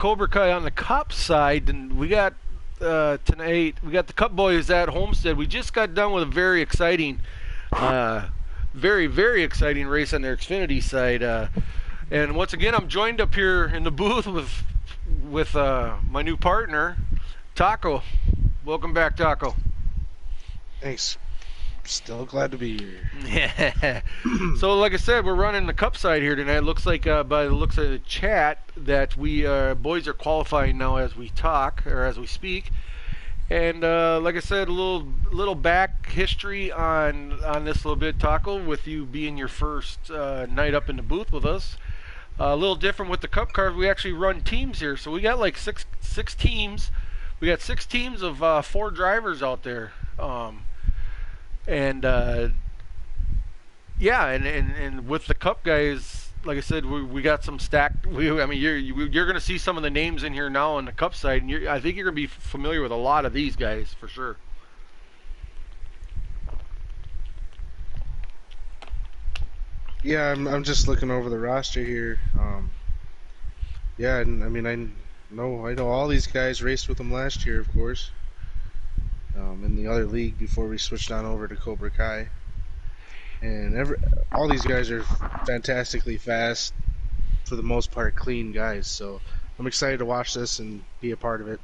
Cobra Kai on the Cup side, and we got tonight. We got the Cup boys at Homestead. We just got done with a very exciting, uh, very exciting race on their Xfinity side. And once again, I'm joined up here in the booth with my new partner, Taco. Welcome back, Taco. Thanks. Still glad to be here. Yeah. So, like I said, we're running the Cup side here tonight. It looks like, by the looks of the chat, that we boys are qualifying now as we talk or as we speak. And like I said, a little back history on this little bit, Taco, with you being your first night up in the booth with us. A little different with the Cup cars. We actually run teams here, so we got like six teams. We got 6 teams of 4 drivers out there. And yeah, and with the Cup guys, like I said, we got some stacked. I mean, you're going to see some of the names in here now on the Cup side, and I think you're going to be familiar with a lot of these guys for sure. Yeah, I'm just looking over the roster here. Yeah, and I mean I know all these guys. Raced with them last year, of course. In the other league before we switched on over to Cobra Kai. And all these guys are fantastically fast, for the most part clean guys. So I'm excited to watch this and be a part of it.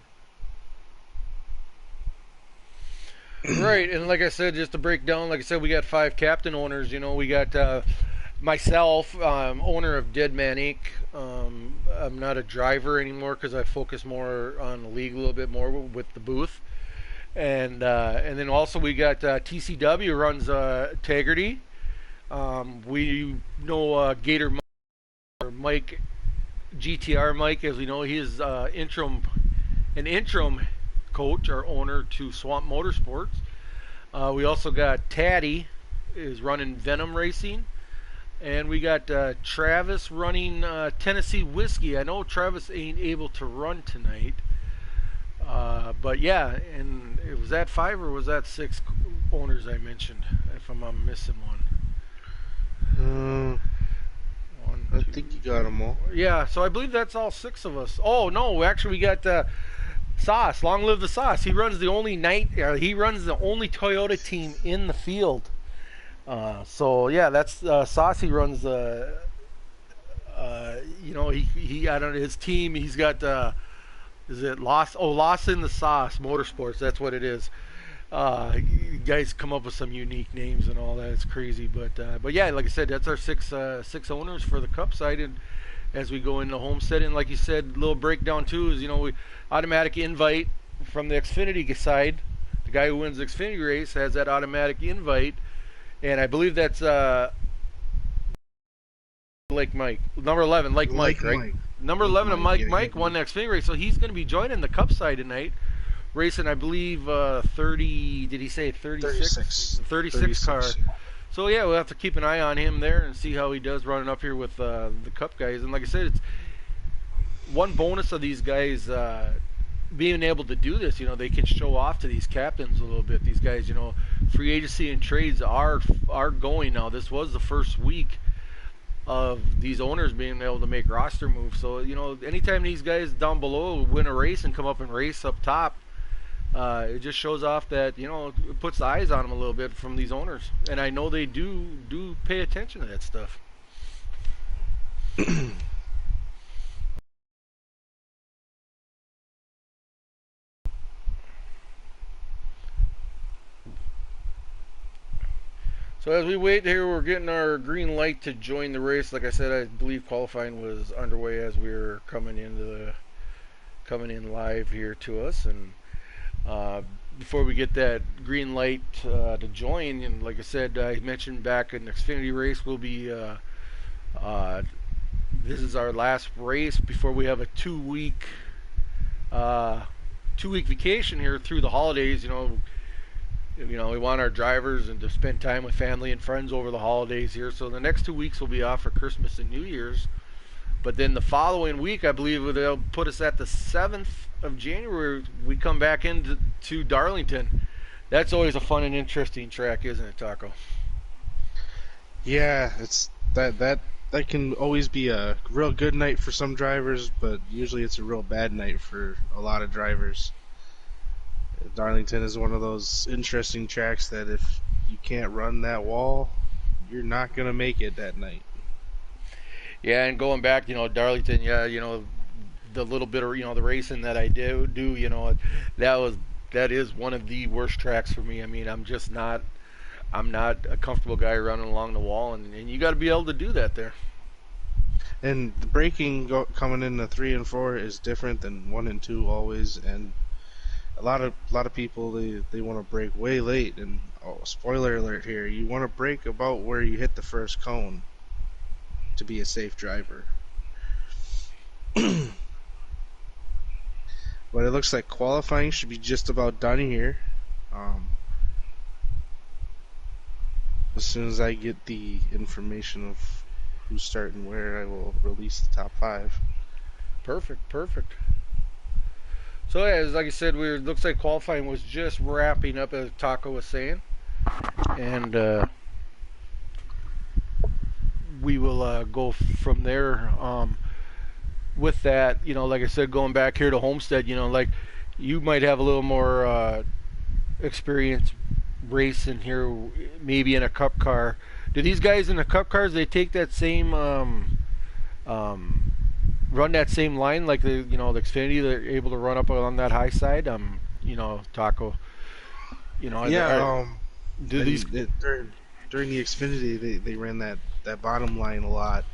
Right, and like I said, just to break down, like I said, we got 5 captain owners. You know, we got myself, owner of Dead Man Inc. I'm not a driver anymore because I focus more on the league a little bit more with the booth. And then also we got TCW runs Integrity. We know Gator Mike, or Mike, GTR Mike, as we know, he is an interim coach or owner to Swamp Motorsports. We also got Taddy is running Venom Racing, and we got Travis running Tennessee Whiskey. I know Travis ain't able to run tonight. But yeah, and was that 5 or was that 6 owners I mentioned? If I'm missing one. I think you got them all. Yeah, so I believe that's all 6 of us. Oh no, actually we got Sauce. Long live the Sauce. He runs the only he runs the only Toyota team in the field. So yeah, that's Sauce. He runs you know, he I don't know his team. He's got. Is it Lost? Oh, Lost in the Sauce Motorsports. That's what it is. You guys come up with some unique names and all that. It's crazy, but yeah, like I said, that's our 6 owners for the Cup side. And as we go into Homestead, and like you said, little breakdown too is, you know, we automatic invite from the Xfinity side. The guy who wins the Xfinity race has that automatic invite, and I believe that's Lake Mike, number 11, Lake Mike, right? Mike. Number 11 of Mike won the Xfinity race, so he's going to be joining the Cup side tonight, racing, I believe, 30, did he say 36? 36 car. So yeah, we'll have to keep an eye on him there and see how he does running up here with the Cup guys. And like I said, it's one bonus of these guys being able to do this. You know, they can show off to these captains a little bit. These guys, you know, free agency and trades are going now. This was the first week of these owners being able to make roster moves. So, you know, anytime these guys down below win a race and come up and race up top, it just shows off that, you know, it puts the eyes on them a little bit from these owners. And I know they do pay attention to that stuff. So as we wait here, we're getting our green light to join the race. Like I said, I believe qualifying was underway as we were coming in live here to us. And before we get that green light to join, and like I said, I mentioned back in the Xfinity race, we'll be this is our last race before we have a 2-week vacation here through the holidays. You know, we want our drivers and to spend time with family and friends over the holidays here. So the next 2 weeks will be off for Christmas and New Year's. But then the following week, I believe they'll put us at the 7th of January. We come back into Darlington. That's always a fun and interesting track, isn't it, Taco? Yeah, it's that that can always be a real good night for some drivers, but usually it's a real bad night for a lot of drivers. Darlington is one of those interesting tracks that if you can't run that wall, you're not gonna make it that night. Yeah, and going back, Darlington, yeah, the little bit of the racing that I do, that is one of the worst tracks for me. I mean, I'm not a comfortable guy running along the wall, and you got to be able to do that there. And the braking coming into 3 and 4 is different than 1 and 2 always, and a lot of people they want to brake way late, and spoiler alert here, you want to brake about where you hit the first cone to be a safe driver. But it looks like qualifying should be just about done here. As soon as I get the information of who's starting where, I will release the top 5. Perfect. So yeah, like I said, looks like qualifying was just wrapping up, as Taco was saying, and we will go from there. With that, like I said, going back here to Homestead, like you might have a little more experience racing here, maybe in a cup car. Do these guys in the cup cars, they take that same run that same line like the Xfinity? They're able to run up on that high side. Taco. Yeah. Do these during the Xfinity they ran that bottom line a lot,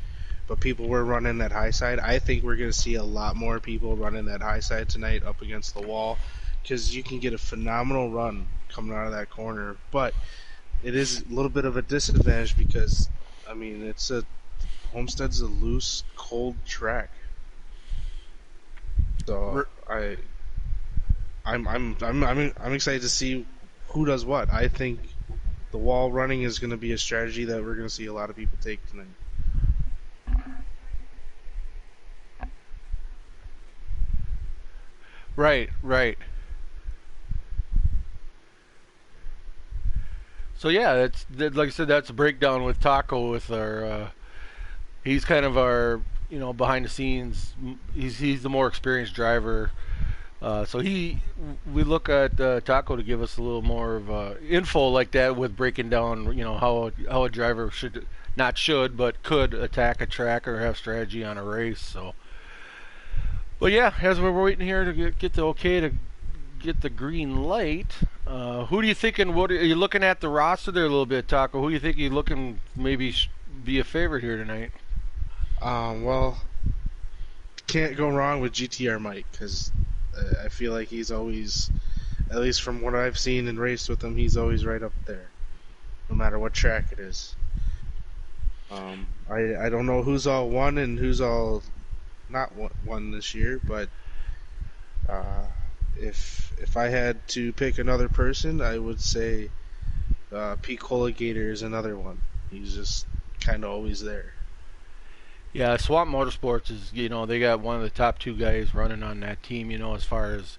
but people were running that high side. I think we're going to see a lot more people running that high side tonight up against the wall, because you can get a phenomenal run coming out of that corner, but it is a little bit of a disadvantage because, I mean, Homestead's a loose, cold track. So I'm excited to see who does what. I think the wall running is going to be a strategy that we're going to see a lot of people take tonight. Right. So yeah, that's like I said, that's a breakdown with Taco. With our, he's kind of our, behind the scenes. He's the more experienced driver. So we look at Taco to give us a little more of info like that, with breaking down, how a driver but could attack a track or have strategy on a race. So, but yeah, as we're waiting here to get the okay to get the green light, who do you thinking? What are you looking at the roster there a little bit, Taco? Who do you think you looking maybe be a favorite here tonight? Well, can't go wrong with GTR Mike, because I feel like he's always, at least from what I've seen and raced with him, he's always right up there, no matter what track it is. I don't know who's all won and who's all not won this year, but if I had to pick another person, I would say Pete Colligator is another one. He's just kind of always there. Yeah, Swamp Motorsports is, they got one of the top 2 guys running on that team, as far as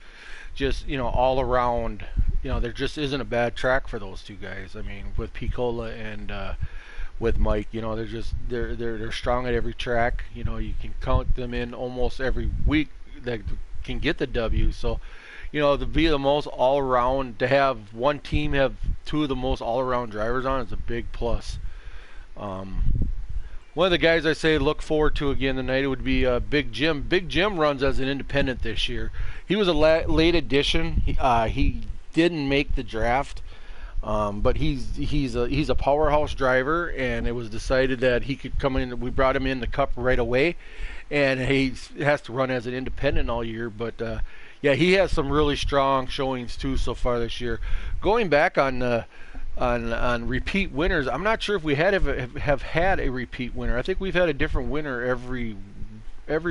just, all around, there just isn't a bad track for those 2 guys. I mean, with Picola and with Mike, they're strong at every track. You can count them in almost every week that can get the W. So, to be the most all-around, to have one team have 2 of the most all-around drivers on is a big plus. One of the guys I say look forward to again tonight would be Big Jim. Big Jim runs as an independent this year. He was a late addition. He didn't make the draft, but he's a powerhouse driver, and it was decided that he could come in. We brought him in the Cup right away, and he has to run as an independent all year. But yeah, he has some really strong showings too so far this year. Going back on repeat winners, I'm not sure if we have had a repeat winner. I think we've had a different winner every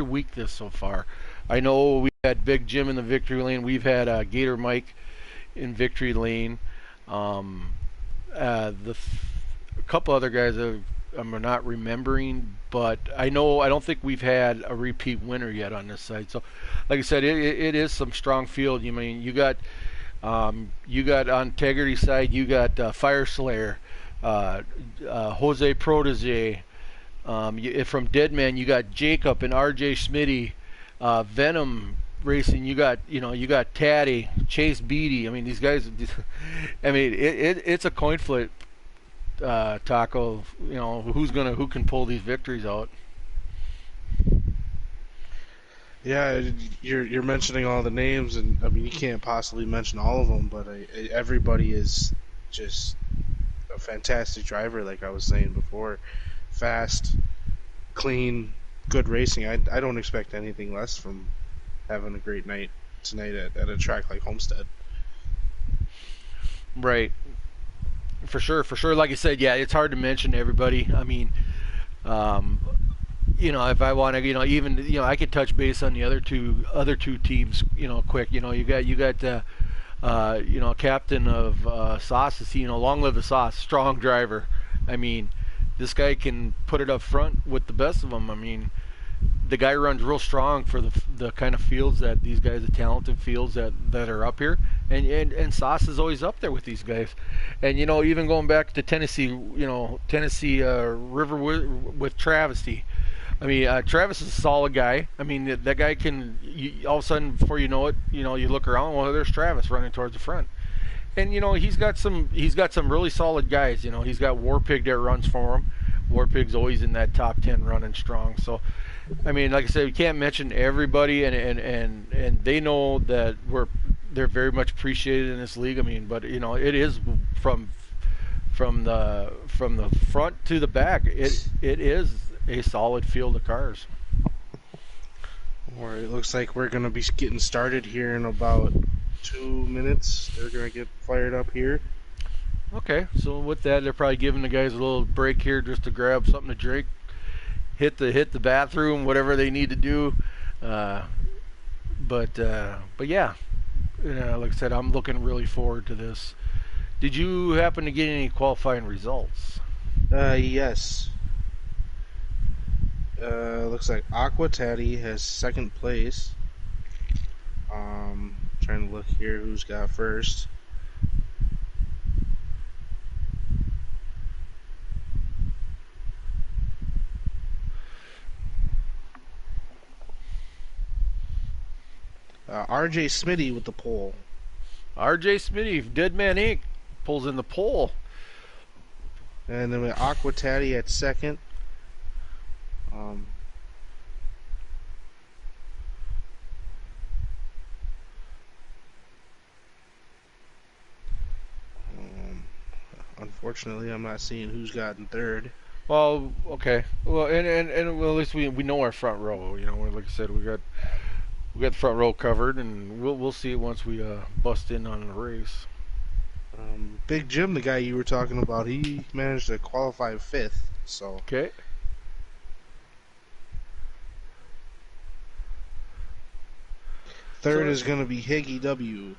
week this so far. I know we had Big Jim in the victory lane. We've had Gator Mike in victory lane. A couple other guys I'm not remembering, but I don't think we've had a repeat winner yet on this side. So, like I said, it is some strong field. You mean you got on Integrity side, you got Fire Slayer, Jose Protege, From Deadman, you got Jacob and R.J. Smitty, Venom Racing. You got Taddy, Chase Beatty. I mean, these guys. I mean, it's a coin flip, Taco. Who can pull these victories out? Yeah, you're mentioning all the names, and I mean you can't possibly mention all of them, but everybody is just a fantastic driver, like I was saying before. Fast, clean, good racing. I don't expect anything less from having a great night tonight at a track like Homestead. Right. For sure. Like I said, yeah, it's hard to mention everybody. I mean, if I want to, even I could touch base on the other two teams, quick. You got captain of Sauce. Long live the Sauce, strong driver. I mean, this guy can put it up front with the best of them. I mean, the guy runs real strong for the kind of fields that these guys, the talented fields that are up here, and Sauce is always up there with these guys. And even going back to Tennessee, River with Travesty. I mean, Travis is a solid guy. I mean, that guy can all of a sudden, before you know it, you look around. Well, there's Travis running towards the front, and he's got some really solid guys. He's got Warpig that runs for him. Warpig's always in that top 10 running strong. So, I mean, like I said, we can't mention everybody, and they know that they're very much appreciated in this league. I mean, but it is from the front to the back. It is a solid field of cars. Or it looks like we're going to be getting started here in about 2 minutes. They're going to get fired up here. Okay, so with that, they're probably giving the guys a little break here just to grab something to drink, hit the bathroom, whatever they need to do. But yeah, like I said, I'm looking really forward to this. Did you happen to get any qualifying results? Yes. Looks like Aqua Taddy has second place. Trying to look here who's got first. R.J. Smitty with the pole. R.J. Smitty, Deadman Inc. pulls in the pole. And then with Aqua Taddy at second. Unfortunately, I'm not seeing who's gotten third. Well, okay. Well, and well, at least we know our front row. Like I said, we got the front row covered, and we'll see it once we bust in on the race. Big Jim, the guy you were talking about, he managed to qualify fifth. So okay. Third is going to be Higgy W.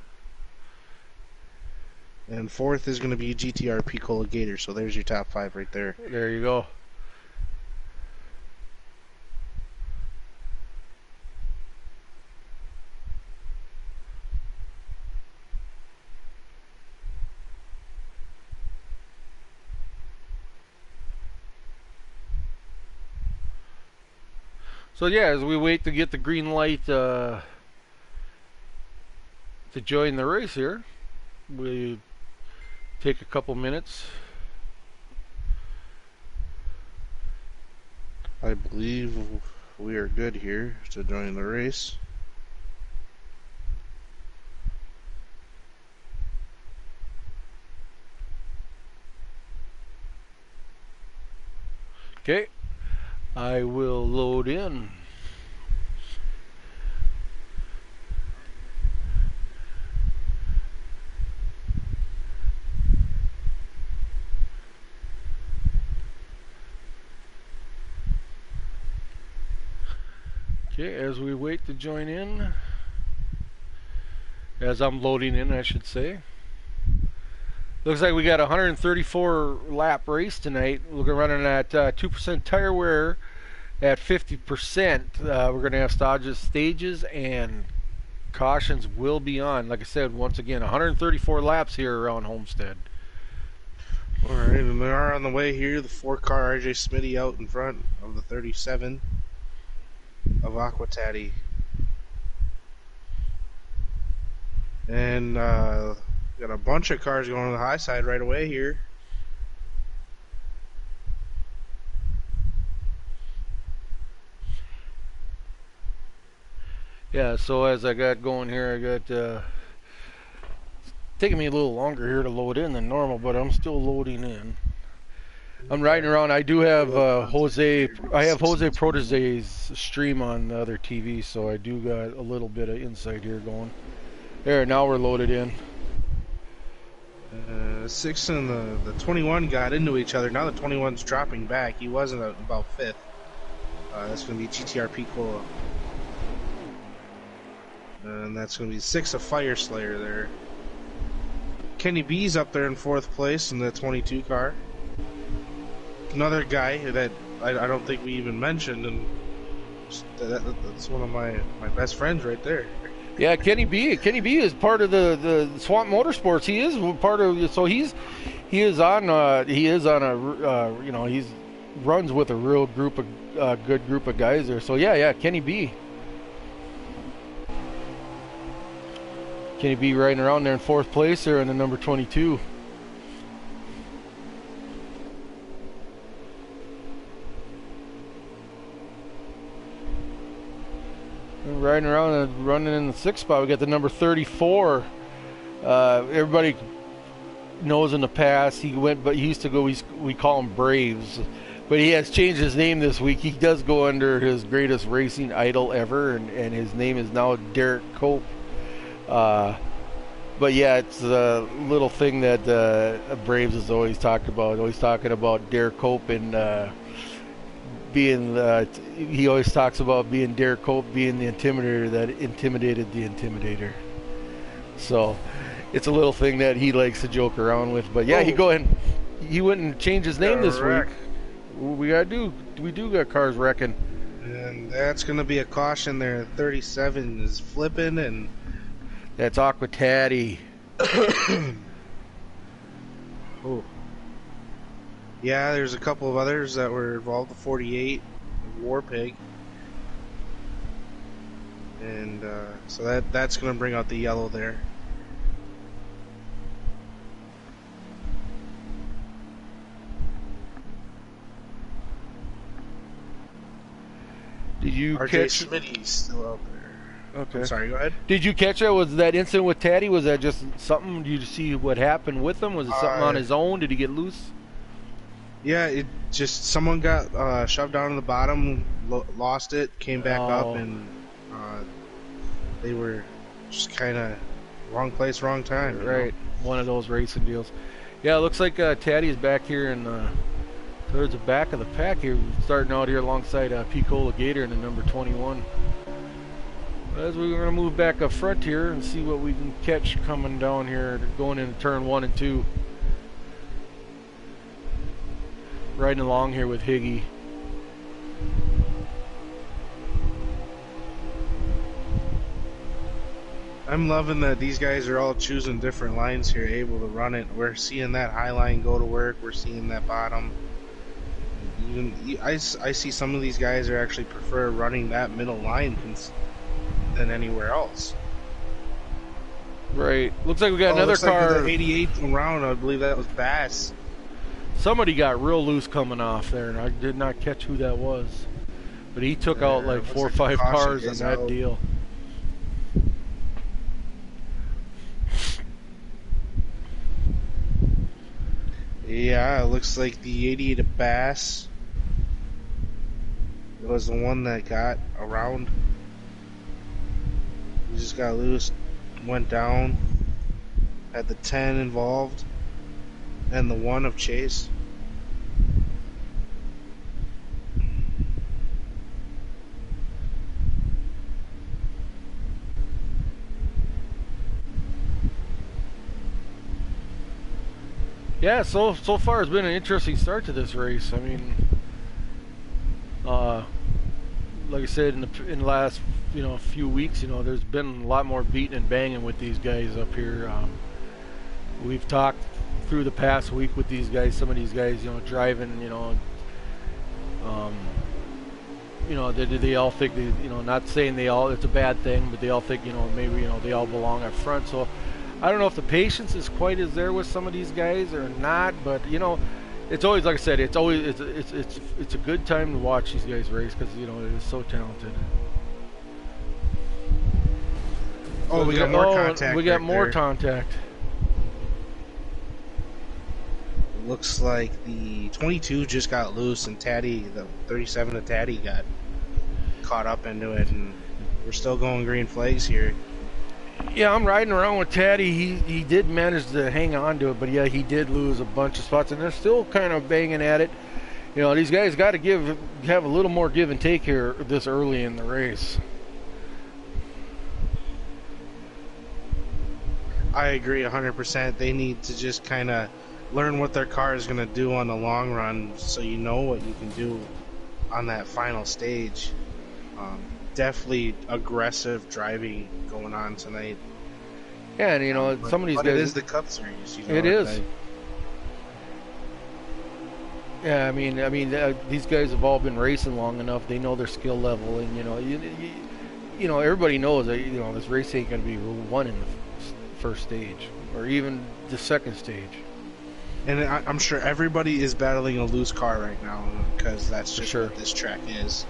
And fourth is going to be GTR Picola Gator. So there's your top five right there. There you go. So yeah, as we wait to get the green light to join the race here, we take a couple minutes. I believe we are good here to join the race. Okay, I will load in. Okay, as we wait to join in, as I'm loading in, I should say. Looks like we got a 134 lap race tonight. We're running at 2% tire wear at 50%. We're going to have stages and cautions will be on. Like I said, once again, 134 laps here around Homestead. All right, and they are on the way here. The 4-car RJ Smitty out in front of the 37 of Aquatati. And got a bunch of cars going on the high side right away here. Yeah, so as I got going here, I got taking me a little longer here to load in than normal, but I'm still loading in. I'm riding around. I do have Jose Protege's stream on the other TV, so I do got a little bit of insight here going. There, now we're loaded in. 6 and the 21 got into each other. Now the 21's dropping back. He wasn't about 5th. That's going to be GTRP Cola. And that's going to be 6 of Fire Slayer there. Kenny B's up there in 4th place in the 22 car. Another guy that I don't think we even mentioned, and that's one of my best friends right there. Yeah, Kenny B. Kenny B is part of the Swamp Motorsports. He is part of, so he is on a you know, he's runs with a real group of good group of guys there. So yeah, Kenny B. Kenny B riding around there in 4th place there in the number 22. Riding around and running in the 6th spot, we got the number 34. Everybody knows in the past he went, but he used to go. We call him Braves, but he has changed his name this week. He does go under his greatest racing idol ever, and his name is now Derek Cope. But yeah, it's a little thing that Braves has always talked about. Always talking about Derek Cope and being. He always talks about being Derek Cope, being the intimidator that intimidated the intimidator. So it's a little thing that he likes to joke around with. But yeah, he went and changed his name this week. We do got cars wrecking. And that's going to be a caution there. 37 is flipping, and that's Aquatati. Oh. Yeah, there's a couple of others that were involved. The 48, War Pig. And so that's going to bring out the yellow there. Did you RJ catch? Smitty's still out there. Okay. I'm sorry, go ahead. Did you catch that? Was that incident with Taddy? Was that just something? Did you see what happened with him? Was it something on his own? Did he get loose? Yeah, it just someone got shoved down to the bottom, lost it, came back up, and they were just kind of wrong place, wrong time. Right, one of those racing deals. Yeah, it looks like Taddy is back here in towards the back of the pack here, starting out here alongside Picola Gator in the number 21. As we're going to move back up front here and see what we can catch coming down here, going into turn 1 and 2. Riding along here with Higgy. I'm loving that these guys are all choosing different lines here, able to run it. We're seeing that high line go to work. We're seeing that bottom. I see some of these guys are actually prefer running that middle line than anywhere else. Right. Looks like we got another car. Like the 88th round, I believe that was Bass. Somebody got real loose coming off there, and I did not catch who that was. But he took out like 4 or 5 cars in that deal. Yeah, it looks like the 88 of Bass was the one that got around. He just got loose, went down, had the 10 involved, and the 1 of Chase. Yeah, so far it's been an interesting start to this race. I mean, like I said, in the last few weeks, there's been a lot more beating and banging with these guys up here. We've talked through the past week with these guys. Some of these guys, driving, they all think they, not saying it's a bad thing, but they all think, maybe, they all belong up front. So I don't know if the patience is quite as there with some of these guys or not, but it's always, like I said, it's a good time to watch these guys race because it is so talented. Oh, we got more contact. We got more contact. Looks like the 22 just got loose, and Taddy, the 37 of Taddy, got caught up into it, and we're still going green flags here. Yeah, I'm riding around with Taddy. He did manage to hang on to it, but yeah, he did lose a bunch of spots, and they're still kind of banging at it. These guys got to have a little more give and take here this early in the race. I agree 100%. They need to just kind of learn what their car is going to do on the long run, so you know what you can do on that final stage. Definitely aggressive driving going on tonight. Yeah, and some of these guys. It is the Cup Series. It is. Yeah, I mean, these guys have all been racing long enough. They know their skill level, and everybody knows that this race ain't going to be won in the first stage or even the second stage. And I'm sure everybody is battling a loose car right now because that's just what this track is.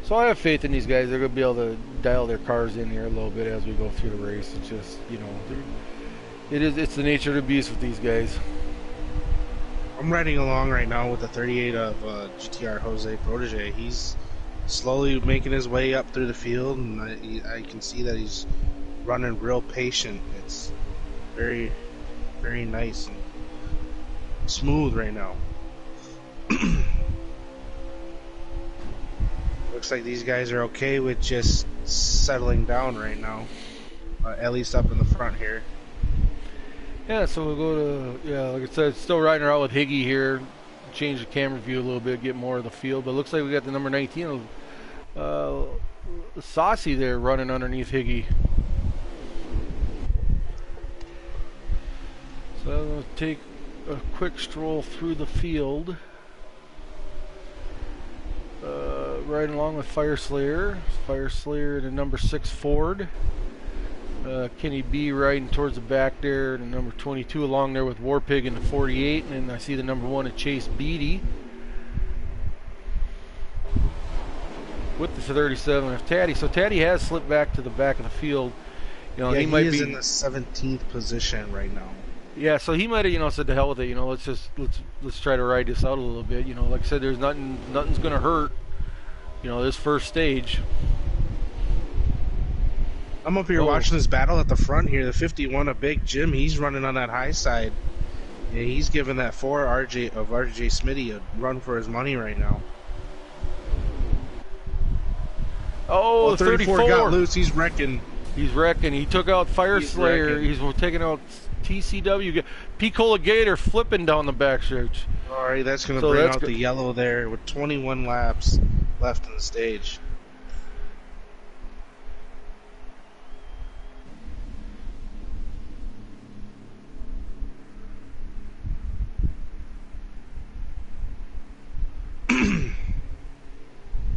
So I have faith in these guys. They're going to be able to dial their cars in here a little bit as we go through the race. It's just, it's the nature of the beast with these guys. I'm riding along right now with the 38 of GTR Jose Protege. He's slowly making his way up through the field, and I can see that he's running real patient. It's very, very nice and smooth right now. Looks like these guys are okay with just settling down right now, at least up in the front here. Yeah, so we'll go to, like I said, still riding around with Higgy here. Change the camera view a little bit, get more of the field. But it looks like we got the number 19, Saucy there running underneath Higgy. So I'm going to take a quick stroll through the field. Riding along with Fire Slayer in the number 6 Ford. Kenny B riding towards the back there, the number 22 along there with Warpig in the 48, and then I see the number 1 at Chase Beatty with the 37 of Taddy. So Taddy has slipped back to the back of the field. He might be in the 17th position right now. Yeah, so he might have said to hell with it. Let's try to ride this out a little bit. Like I said, there's nothing's gonna hurt. This first stage. I'm up here watching this battle at the front here. The 51 of Big Jim, he's running on that high side. Yeah, he's giving that 4 RJ Smitty a run for his money right now. Oh, 34 got loose. He's wrecking. He took out Fire Slayer. He's taking out TCW. Picola Gator flipping down the backstretch. All right, that's going to bring out the yellow there with 21 laps left in the stage.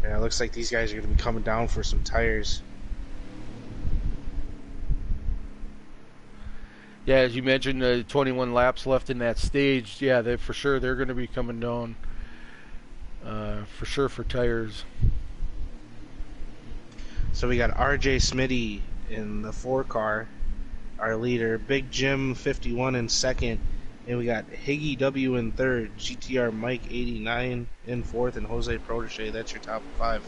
Yeah, it looks like these guys are going to be coming down for some tires. Yeah, as you mentioned, 21 laps left in that stage. Yeah, they're going to be coming down for sure for tires. So we got RJ Smitty in the 4 car, our leader. Big Jim 51 in second. And we got Higgy W in third, GTR Mike 89 in fourth, and Jose Protege. That's your top 5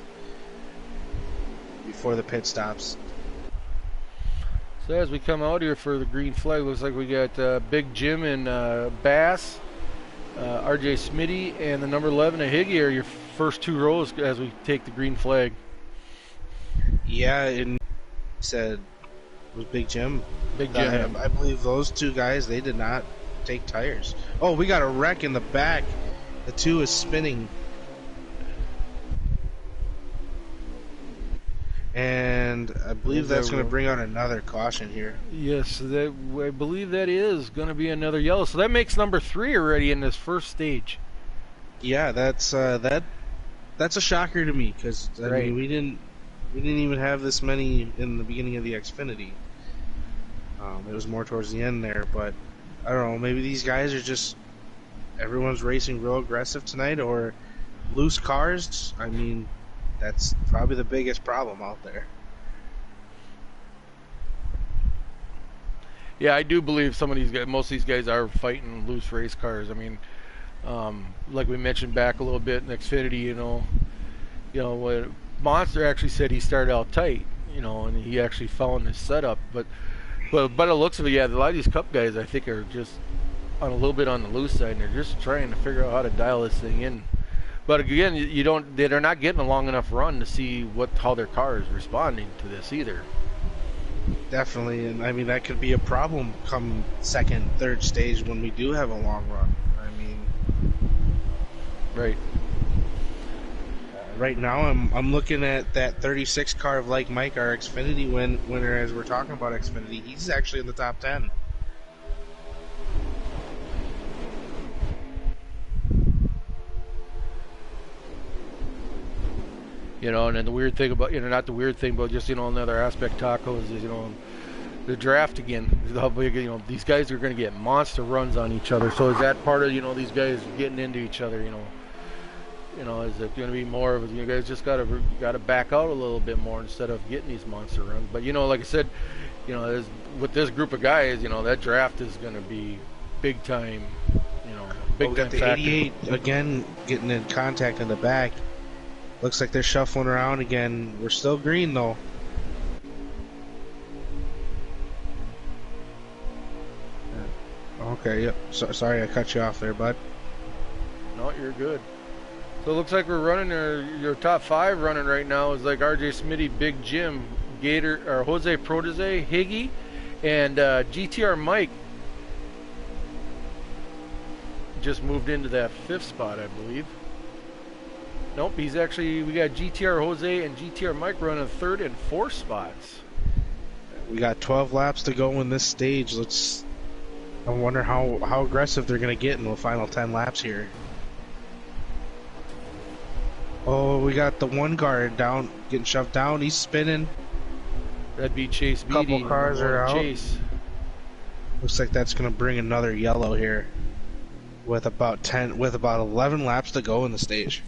before the pit stops. So as we come out here for the green flag, looks like we got Big Jim and Bass, RJ Smitty, and the number 11 of Higgy are your first 2 rows as we take the green flag. Yeah, and said it was Big Jim. Big Jim. I believe those 2 guys, they did not take tires. Oh, we got a wreck in the back. The 2 is spinning. And I believe that's going to bring out another caution here. Yes, I believe that is going to be another yellow. So that makes number 3 already in this first stage. Yeah, that's a shocker to me because I mean we didn't even have this many in the beginning of the Xfinity. It was more towards the end there, but I don't know. Maybe these guys are just everyone's racing real aggressive tonight, or loose cars. I mean, that's probably the biggest problem out there. Yeah, I do believe some of these guys, most of these guys are fighting loose race cars. I mean, like we mentioned back a little bit in Xfinity, you know, what Monster actually said he started out tight, you know, and he actually found his setup. But by the looks of it, yeah, a lot of these Cup guys I think are just on a little bit on the loose side, and they're just trying to figure out how to dial this thing in. But again, they're not getting a long enough run to see how their car is responding to this either. Definitely, and I mean that could be a problem come second, third stage when we do have a long run. I mean, right. Right now, I'm looking at that 36 car of Like Mike, our Xfinity winner. As we're talking about Xfinity, he's actually in the top 10. You know, and then the weird thing about, not the weird thing, but just, another aspect, Tacos, is, the draft again. How big, these guys are going to get monster runs on each other. So is that part of, these guys getting into each other, is it going to be more of, you guys just got to back out a little bit more instead of getting these monster runs. But, like I said, with this group of guys, that draft is going to be big time, big time factor. The 88 again getting in contact in the back. Looks like they're shuffling around again. We're still green though. Okay, yep. Sorry I cut you off there, bud. No, you're good. So it looks like we're running your top 5 running right now is like RJ Smitty, Big Jim, Gator, or Jose Protege, Higgy, and GTR Mike just moved into that 5th spot, I believe. Nope, we got GTR Jose and GTR Mike running 3rd and 4th spots. We got 12 laps to go in this stage. I wonder how aggressive they're going to get in the final 10 laps here. Oh, we got the one guard down, getting shoved down. He's spinning. That'd be Chase Beatty. Couple cars are out. Chase. Looks like that's going to bring another yellow here with about 11 laps to go in the stage.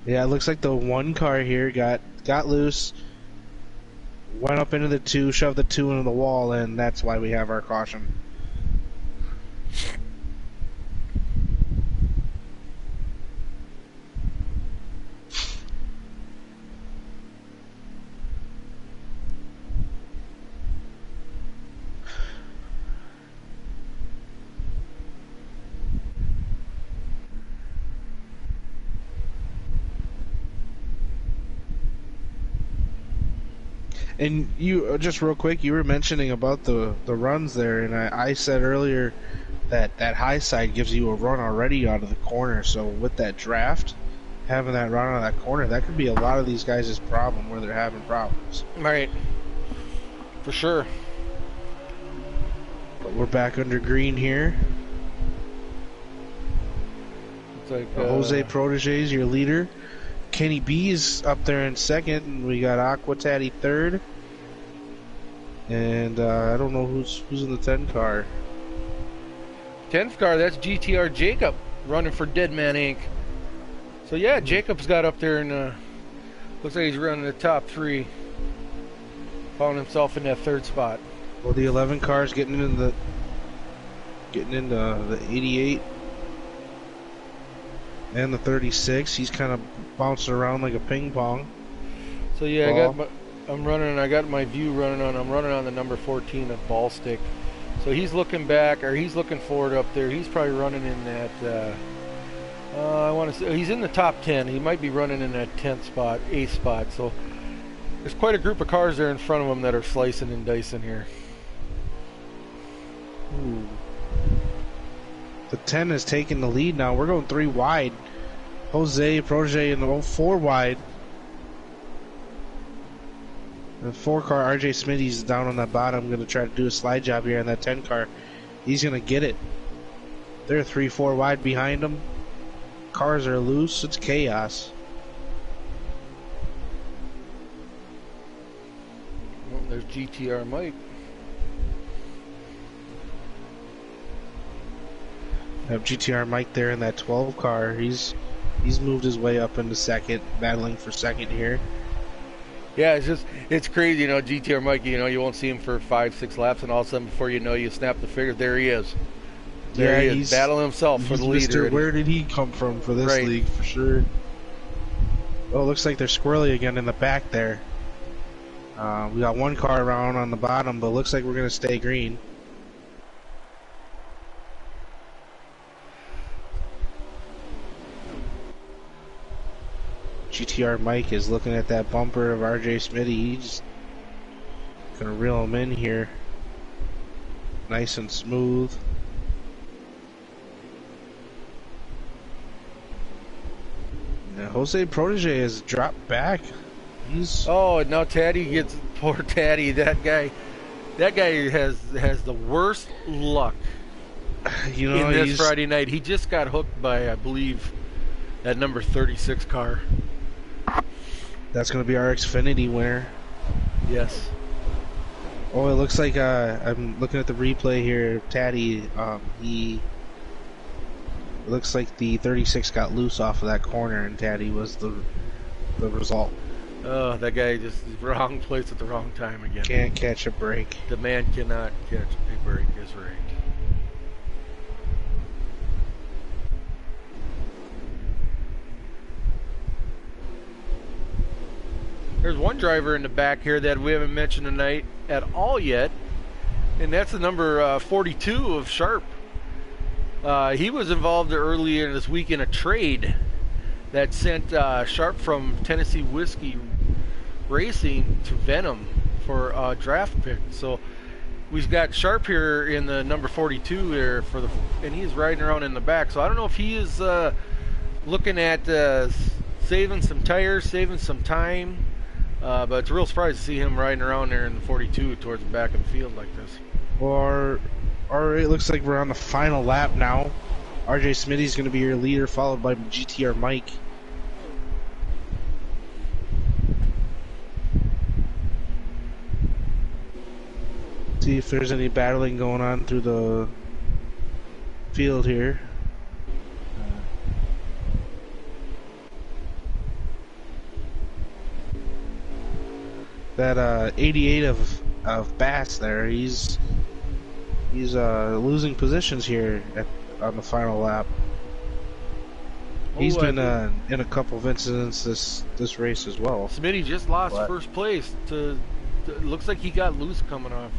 Yeah, it looks like the one car here got loose, went up into the 2, shoved the 2 into the wall, and that's why we have our caution. And you, just real quick, you were mentioning about the runs there, and I said earlier that high side gives you a run already out of the corner. So with that draft, having that run out of that corner, that could be a lot of these guys' problem where they're having problems. Right. For sure. But we're back under green here. It's like Jose Protege is your leader. Kenny B is up there in 2nd, and we got Aquatati 3rd. And I don't know who's in the 10 car. 10th car, that's GTR Jacob running for Deadman Inc. So yeah, Jacob's got up there and looks like he's running the top 3. Found himself in that 3rd spot. Well, the 11 car is getting into the 88 and the 36. He's kind of bouncing around like a ping pong. So yeah, I'm running on the number 14 of Ball Stick. So he's looking back, or he's looking forward up there. He's probably running in that, I want to say, he's in the top 10. He might be running in that 10th spot, 8th spot. So there's quite a group of cars there in front of him that are slicing and dicing here. Ooh. The 10 is taking the lead now. We're going 3 wide. Jose Protege in the 4 wide. The 4 car, RJ Smitty's down on that bottom, going to try to do a slide job here on that 10 car. He's going to get it. They're 3-4 wide behind him. Cars are loose. It's chaos. Well, there's GTR Mike. Have GTR Mike there in that 12 car. He's moved his way up into second, battling for second here. Yeah, it's crazy, you know, GTR Mike, you know, you won't see him for 5-6 laps, and all of a sudden, before you know, you snap the figure, there he is. There he is, battling himself for the leader. Where did he come from for this league, for sure? Oh, looks like they're squirrely again in the back there. We got 1 car around on the bottom, but looks like we're going to stay green. GTR Mike is looking at that bumper of RJ Smitty. He's gonna reel him in here, nice and smooth. Now, Jose Protege has dropped back. Oh, now Taddy gets poor Taddy. That guy has the worst luck. You know, in this Friday night, he just got hooked by, I believe, that number 36 car. That's going to be our Xfinity winner. Yes. Oh, it looks like I'm looking at the replay here. Taddy, it looks like the 36 got loose off of that corner, and Taddy was the result. Oh, that guy just wrong place at the wrong time again. Can't catch a break. The man cannot catch a break, is right. There's one driver in the back here that we haven't mentioned tonight at all yet, and that's the number 42 of Sharp. He was involved earlier this week in a trade that sent Sharp from Tennessee Whiskey Racing to Venom for a draft pick. So we've got Sharp here in the number 42 there and he's riding around in the back. So I don't know if he is looking at saving some tires, saving some time. But it's a real surprise to see him riding around there in the 42 towards the back of the field like this. Or it looks like we're on the final lap now. RJ Smitty's going to be your leader, followed by GTR Mike. See if there's any battling going on through the field here. That 88 of Bass there, he's losing positions here on the final lap. He's been in a couple of incidents this race as well. Smitty just lost first place to. Looks like he got loose coming off.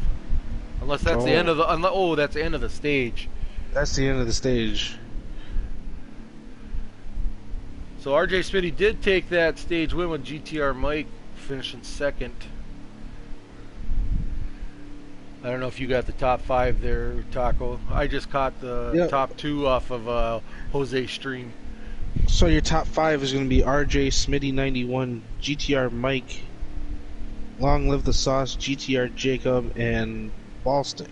Unless that's the end of the. That's the end of the stage. That's the end of the stage. So RJ Smitty did take that stage win with GTR Mike finishing second. I don't know if you got the top 5 there, Taco. I just caught the top 2 off of Jose Stream. So your top 5 is going to be RJ Smitty 91, GTR Mike, Long Live the Sauce, GTR Jacob, and Ballstick.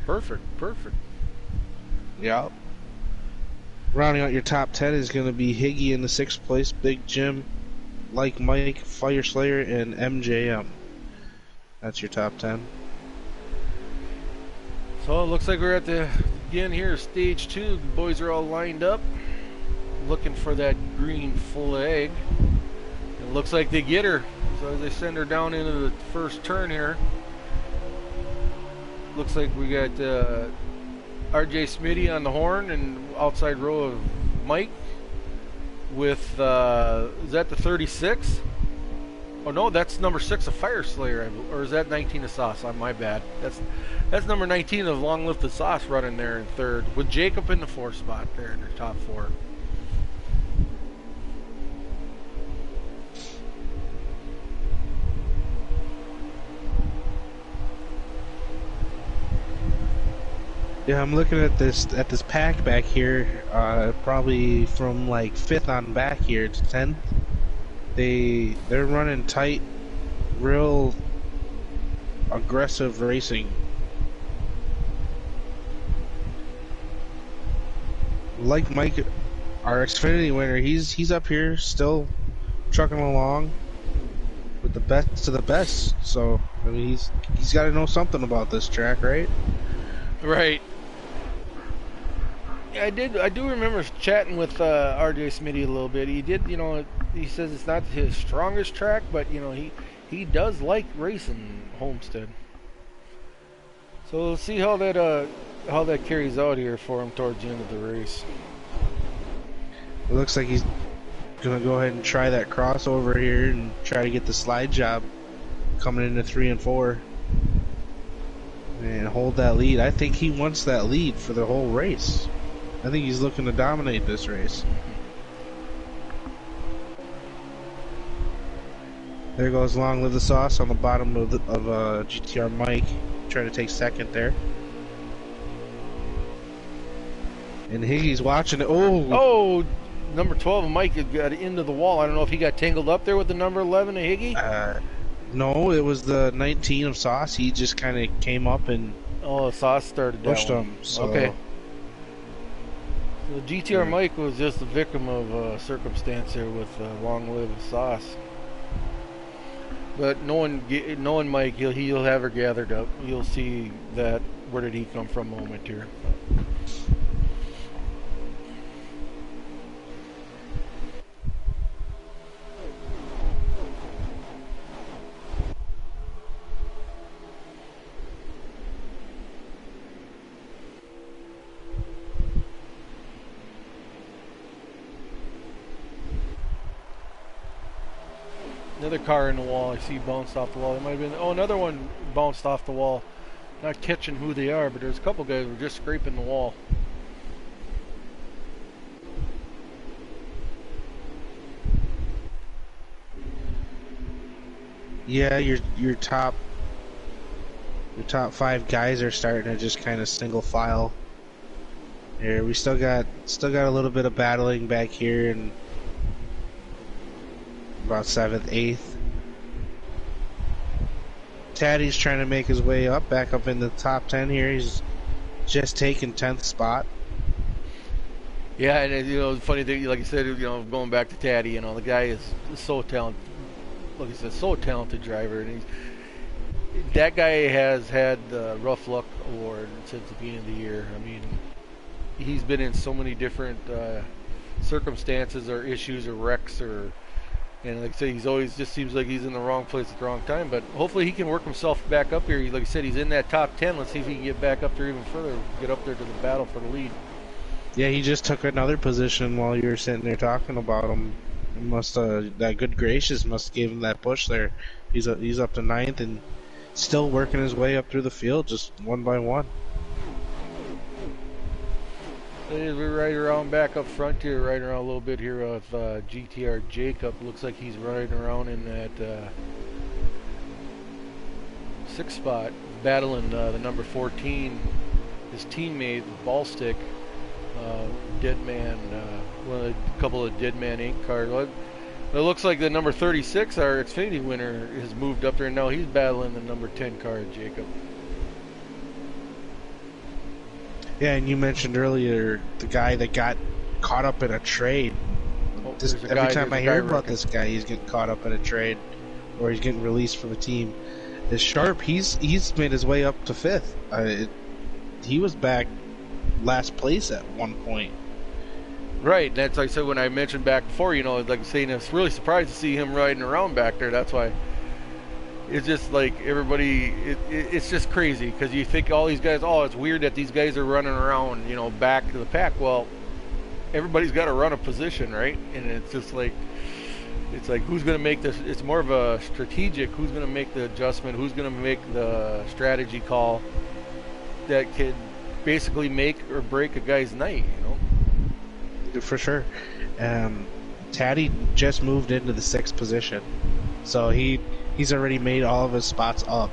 Perfect. Yeah. Rounding out your top 10 is going to be Higgy in the 6th place, Big Jim, Like Mike, Fire Slayer, and MJM. That's your top 10. So it looks like we're at the again here, stage 2. The boys are all lined up, looking for that green flag. It looks like they get her. So as they send her down into the first turn here, looks like we got RJ Smitty on the horn and outside row of Mike with is that the 36? Oh no, that's number 6 of Fire Slayer, or is that 19 of Sauce? My bad. That's number 19 of Long Live the Sauce running there in third, with Jacob in the 4th spot there in their top 4. Yeah, I'm looking at this pack back here. Probably from like 5th on back here to 10th. They're running tight, real aggressive racing. Like Mike, our Xfinity winner, he's up here still trucking along with the best of the best. So I mean, he's got to know something about this track, right? Right. Yeah, I do remember chatting with RJ Smitty a little bit. He did, he says it's not his strongest track, but he does like racing Homestead. So we'll see how that carries out here for him towards the end of the race. It looks like he's gonna go ahead and try that crossover here and try to get the slide job coming into 3 and 4 and hold that lead. I think he wants that lead for the whole race. I think he's looking to dominate this race. There goes Long Live the Sauce on the bottom of GTR Mike, trying to take second there. And Higgy's watching it. Oh, number 12 Mike got into the wall. I don't know if he got tangled up there with the number 11 of Higgy. No, it was the 19 of Sauce. He just kind of came up and Sauce started that pushed him. So. Okay. So GTR Mike was just a victim of circumstance here with Long Live Sauce. But knowing Mike, he'll have her gathered up. You'll see that where did he come from moment here. Another car in the wall. I see bounced off the wall. It might have been. Oh, another one bounced off the wall. Not catching who they are, but there's a couple guys who were just scraping the wall. Yeah, your top 5 guys are starting to just kind of single file. Here we still got a little bit of battling back here and about 7th, 8th. Taddy's trying to make his way up, back up in the top 10 here. He's just taken 10th spot. Yeah, and the funny thing, like you said, going back to Taddy, the guy is so talented. Like you said, so talented driver, and that guy has had the Rough Luck Award since the beginning of the year. I mean, he's been in so many different circumstances or issues or wrecks and like I say, he's always just seems like he's in the wrong place at the wrong time. But hopefully he can work himself back up here. Like I said, he's in that top 10. Let's see if he can get back up there even further, get up there to the battle for the lead. Yeah, he just took another position while you were sitting there talking about him. That good gracious must have gave him that push there. He's up to 9th and still working his way up through the field, just one by one. We're right around back up front here, right around a little bit here with GTR Jacob. Looks like he's riding around in that 6th spot, battling the number 14, his teammate, Ballstick, Dead Man, a couple of Dead Man Inc. cars. It looks like the number 36, our Xfinity winner, has moved up there, and now he's battling the number 10 car, Jacob. Yeah, and you mentioned earlier the guy that got caught up in a trade. Every time I hear about this guy, he's getting caught up in a trade, or he's getting released from a team. This Sharp, he's made his way up to 5th. He was back last place at one point. Right, that's like I said when I mentioned back before. Like saying, I was really surprised to see him riding around back there. That's why. It's just like everybody, it's just crazy because you think all these guys, it's weird that these guys are running around, back to the pack. Well, everybody's got to run a position, right? And it's just like, who's going to make this? It's more of a strategic, who's going to make the adjustment, who's going to make the strategy call that could basically make or break a guy's night, For sure. Taddy just moved into the 6th position, so he's already made all of his spots up.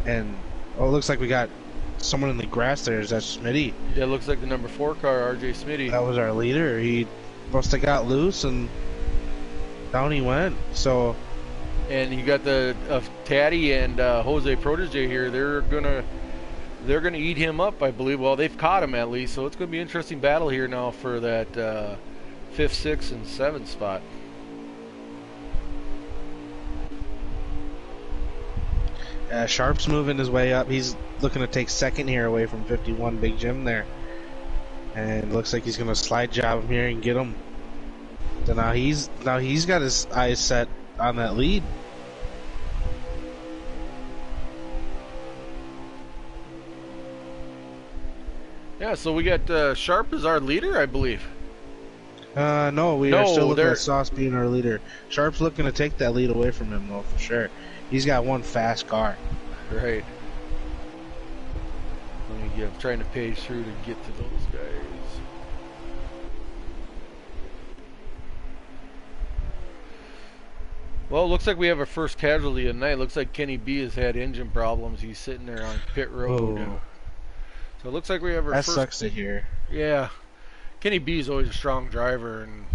And it looks like we got someone in the grass there. Is that Smitty? Yeah, it looks like the number 4 car, RJ Smitty. That was our leader. He must have got loose and down he went. So, and you got the Taddy and Jose Protege here. They're gonna eat him up, I believe. Well, they've caught him at least, so it's gonna be an interesting battle here now for that 5th, 6th, and 7th spot. Sharp's moving his way up. He's looking to take second here away from 51 Big Jim there. And looks like he's going to slide job him here and get him. So now he's got his eyes set on that lead. Yeah, so we got Sharp as our leader, I believe. No, we are still looking at Sauce being our leader. Sharp's looking to take that lead away from him, though, for sure. He's got one fast car. Right. I'm trying to page through to get to those guys. Well, it looks like we have our first casualty of the night. Looks like Kenny B has had engine problems. He's sitting there on pit road. Oh. So it looks like we have our first... That sucks to hear. Yeah. Kenny B is always a strong driver, and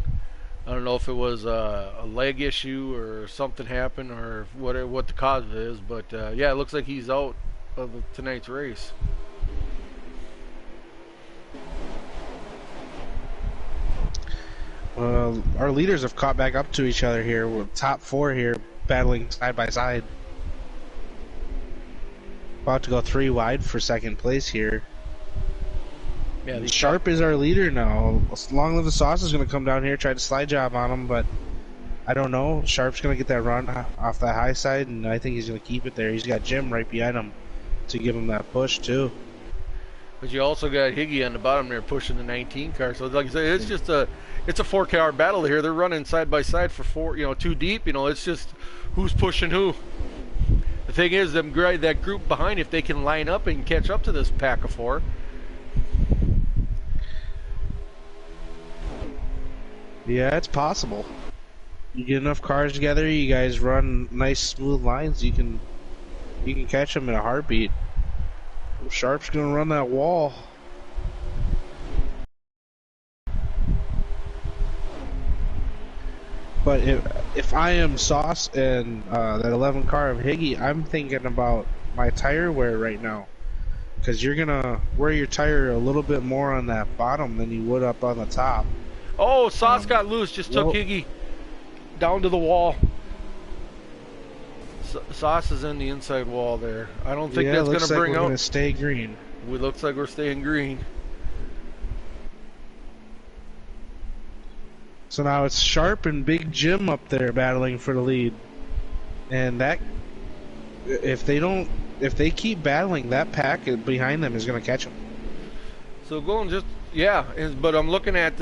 I don't know if it was a leg issue or something happened or what the cause of it is, but yeah, it looks like he's out of tonight's race. Our leaders have caught back up to each other here. We're top 4 here, battling side by side. About to go 3 wide for second place here. Yeah, Sharp is our leader now. Long Live the Sauce is going to come down here, try to slide job on him, but I don't know. Sharp's going to get that run off that high side, and I think he's going to keep it there. He's got Jim right behind him to give him that push, too. But you also got Higgy on the bottom there pushing the 19 car. So like I said, it's just a 4-car battle here. They're running side by side for 4, 2 deep. It's just who's pushing who. The thing is, that group behind, if they can line up and catch up to this pack of 4. Yeah, it's possible. You get enough cars together, you guys run nice smooth lines, you can catch them in a heartbeat. Sharp's gonna run that wall. But if I am Sauce and that 11 car of Higgy, I'm thinking about my tire wear right now. Because you're gonna wear your tire a little bit more on that bottom than you would up on the top. Oh, Sauce got loose, just took Higgy down to the wall. Sauce is in the inside wall there. I don't think that's going to bring out... we're going to stay green. It looks like we're staying green. So now it's Sharp and Big Jim up there battling for the lead. And that... If they keep battling, that pack behind them is going to catch them. So going just... Yeah, but I'm looking at...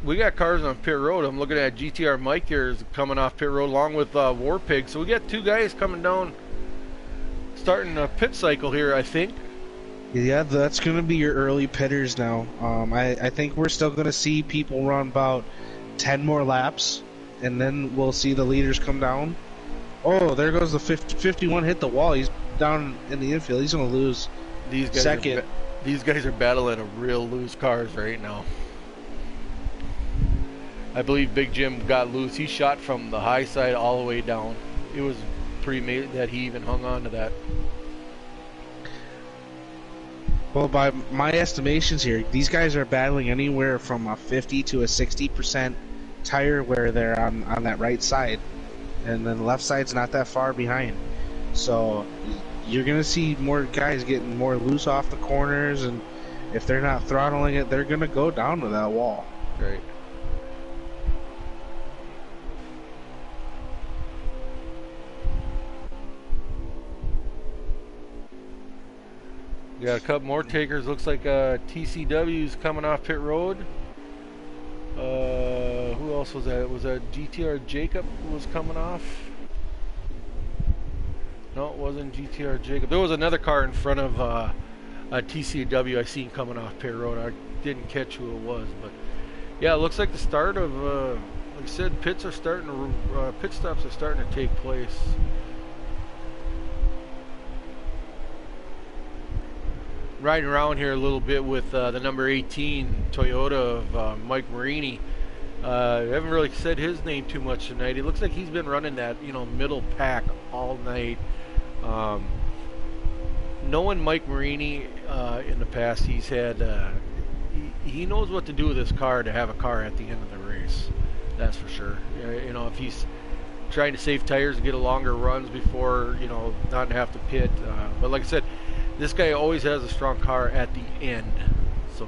we got cars on pit road. I'm looking at GTR Mike here is coming off pit road along with War Pig. So we got 2 guys coming down, starting a pit cycle here, I think. Yeah, that's going to be your early pitters now. I think we're still going to see people run about 10 more laps, and then we'll see the leaders come down. Oh, there goes the 51 hit the wall. He's down in the infield. He's going to lose second. These guys are battling a real loose cars right now. I believe Big Jim got loose. He shot from the high side all the way down. It was pretty amazing that he even hung on to that. Well, by my estimations here, these guys are battling anywhere from a 50 to a 60% tire wear there on that right side. And then the left side's not that far behind. So you're going to see more guys getting more loose off the corners, and if they're not throttling it, they're going to go down to that wall. Right. Got a couple more takers. Looks like TCW's coming off pit road. Who else was that? Was that GTR Jacob was coming off? No, it wasn't GTR Jacob. There was another car in front of a TCW I seen coming off pit road. I didn't catch who it was, but yeah, it looks like the start of like I said, pit stops are starting to take place. riding around here a little bit with the number 18 Toyota of Mike Marini. I haven't really said his name too much tonight. It looks like he's been running that middle pack all night. Knowing Mike Marini in the past, he's had he knows what to do with his car to have a car at the end of the race. That's for sure. If he's trying to save tires and get a longer runs before not have to pit. But like I said, this guy always has a strong car at the end. So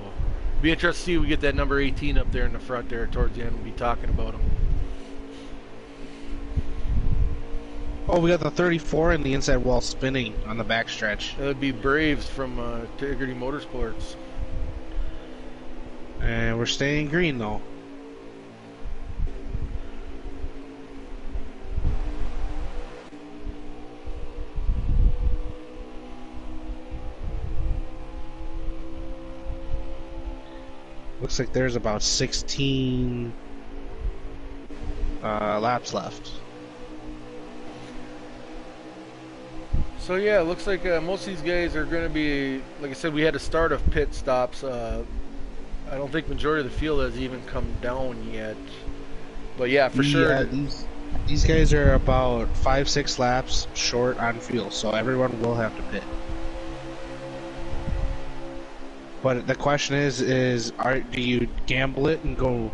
be interested to see if we get that number 18 up there in the front there towards the end. We'll be talking about him. Oh, we got the 34 and the inside wall spinning on the backstretch. That would be Braves from Integrity Motorsports. And we're staying green though. Looks like there's about 16 laps left. So yeah, it looks like most of these guys are going to be, like I said, we had to start of pit stops. I don't think majority of the field has even come down yet. But yeah, for sure. Yeah, these guys are about 5-6 laps short on fuel, so everyone will have to pit. But the question is do you gamble it and go,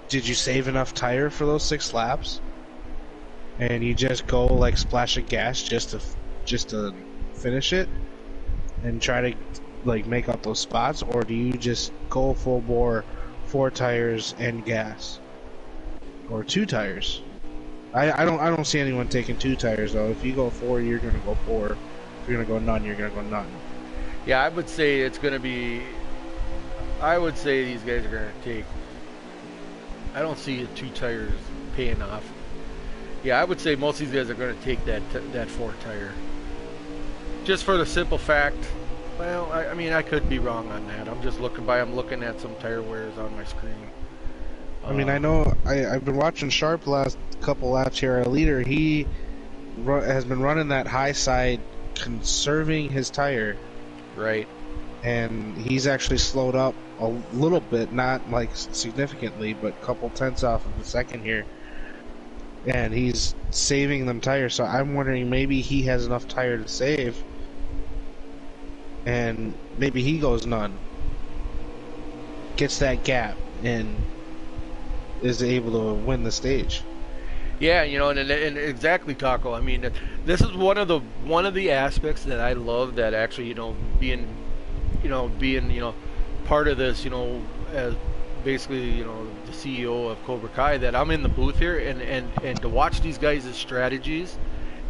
did you save enough tire for those 6 laps? And you just go like splash of gas just to finish it and try to like make up those spots, or do you just go full bore 4 tires and gas, or 2 tires? I don't see anyone taking 2 tires though. If you go 4, you're gonna go 4. If you're gonna go none, you're gonna go none. Yeah, I would say it's going to be. I would say these guys are going to take. I don't see the 2 tires paying off. Yeah, I would say most of these guys are going to take that 4 tire. Just for the simple fact. Well, I mean, I could be wrong on that. I'm just looking at some tire wears on my screen. I mean, I know I've been watching Sharp the last couple laps here. Our leader, he has been running that high side, conserving his tire. Right. And he's actually slowed up a little bit, not like significantly, but a couple tenths off of the second here. And he's saving them tires, so I'm wondering maybe he has enough tire to save. And maybe he goes none. Gets that gap and is able to win the stage. Yeah, and exactly, Taco. I mean, this is one of the aspects that I love. That actually, being part of this, as basically, the CEO of Cobra Kai, that I'm in the booth here, and to watch these guys' strategies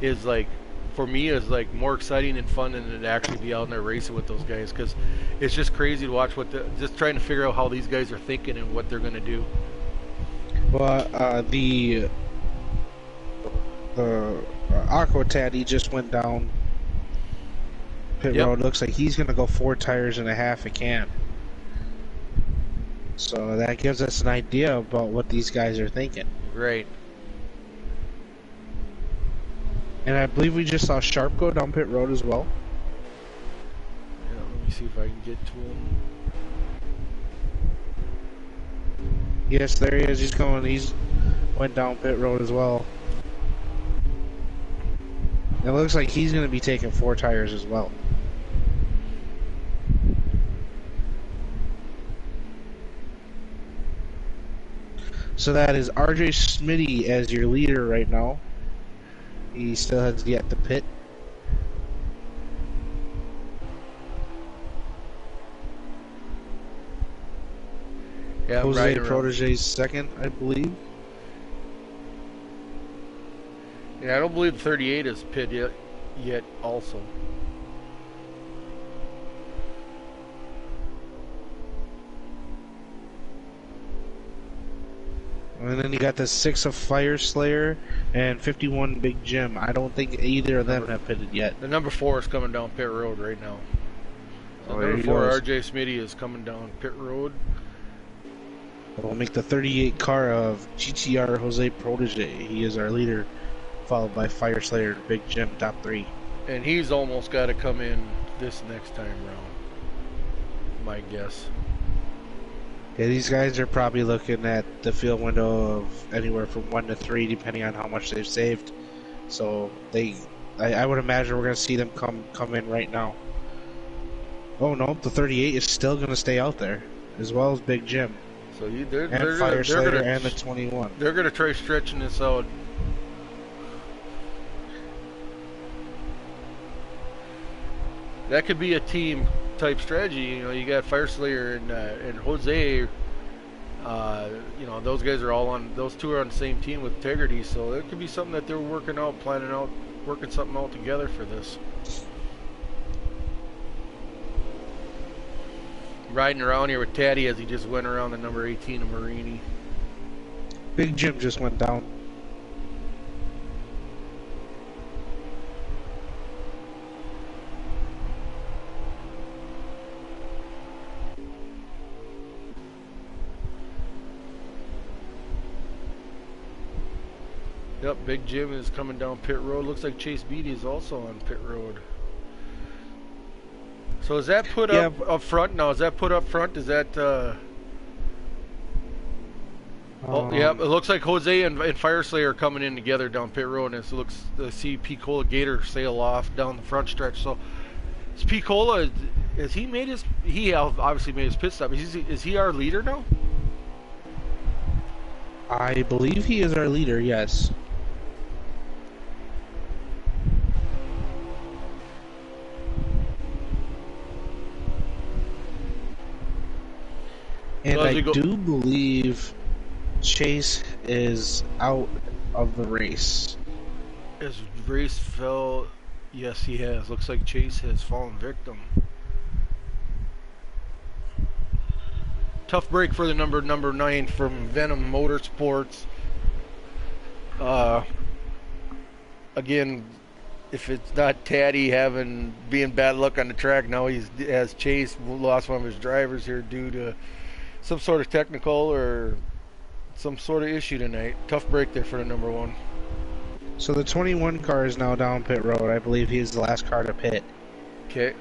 is like, for me, is like more exciting and fun than to actually be out in there racing with those guys, because it's just crazy to watch just trying to figure out how these guys are thinking and what they're going to do. Well, the Aquatad, he just went down pit road. Looks like he's going to go 4 tires and a half a can. So that gives us an idea about what these guys are thinking. Right. And I believe we just saw Sharp go down pit road as well. Yeah, let me see if I can get to him. Yes, there he is. He's went down pit road as well. It looks like he's going to be taking 4 tires as well. So that is RJ Smitty as your leader right now. He still has yet to pit. Yeah, Jose Protege's second, I believe. Yeah, I don't believe 38 is pit yet also. And then you got the 6 of Fire Slayer and 51 Big Jim. I don't think either of them have pitted yet. The number 4 is coming down pit road right now. So number 4, RJ Smitty, is coming down pit road. We'll make the 38 car of GTR Jose Protege. He is our leader, followed by Fire Slayer, Big Jim, top 3. And he's almost got to come in this next time round. My guess. Yeah, these guys are probably looking at the field window of anywhere from 1 to 3, depending on how much they've saved. So I would imagine we're going to see them come in right now. Oh no, the 38 is still going to stay out there, as well as Big Jim. So And Fire Slayer and the 21. They're going to try stretching this out. That could be a team type strategy. You know, you got Fire Slayer and Jose. You know, those guys are all on. Those two are on the same team with Integrity. So it could be something that they're working out, planning out, working something out together for this. Riding around here with Taddy as he just went around the number 18 of Marini. Big Jim just went down. Yep, Big Jim is coming down pit road. Looks like Chase Beatty is also on pit road. So is that put up front now? Is that put up front? Is that oh yeah, it looks like Jose and Fire Slayer are coming in together down pit road, and it looks to see Picola Gator sail off down the front stretch. So is Picola, has he made his, he obviously made his pit stop. Is he our leader now? I believe he is our leader, yes. And I do believe Chase is out of the race. His race fell. Yes, he has. Looks like Chase has fallen victim. Tough break for the number 9 from Venom Motorsports. Again, if it's not Taddy being bad luck on the track, now has Chase lost one of his drivers here due to some sort of technical or some sort of issue tonight. Tough break there for the number 1. So the 21 car is now down pit road. I believe he's the last car to pit. Okay.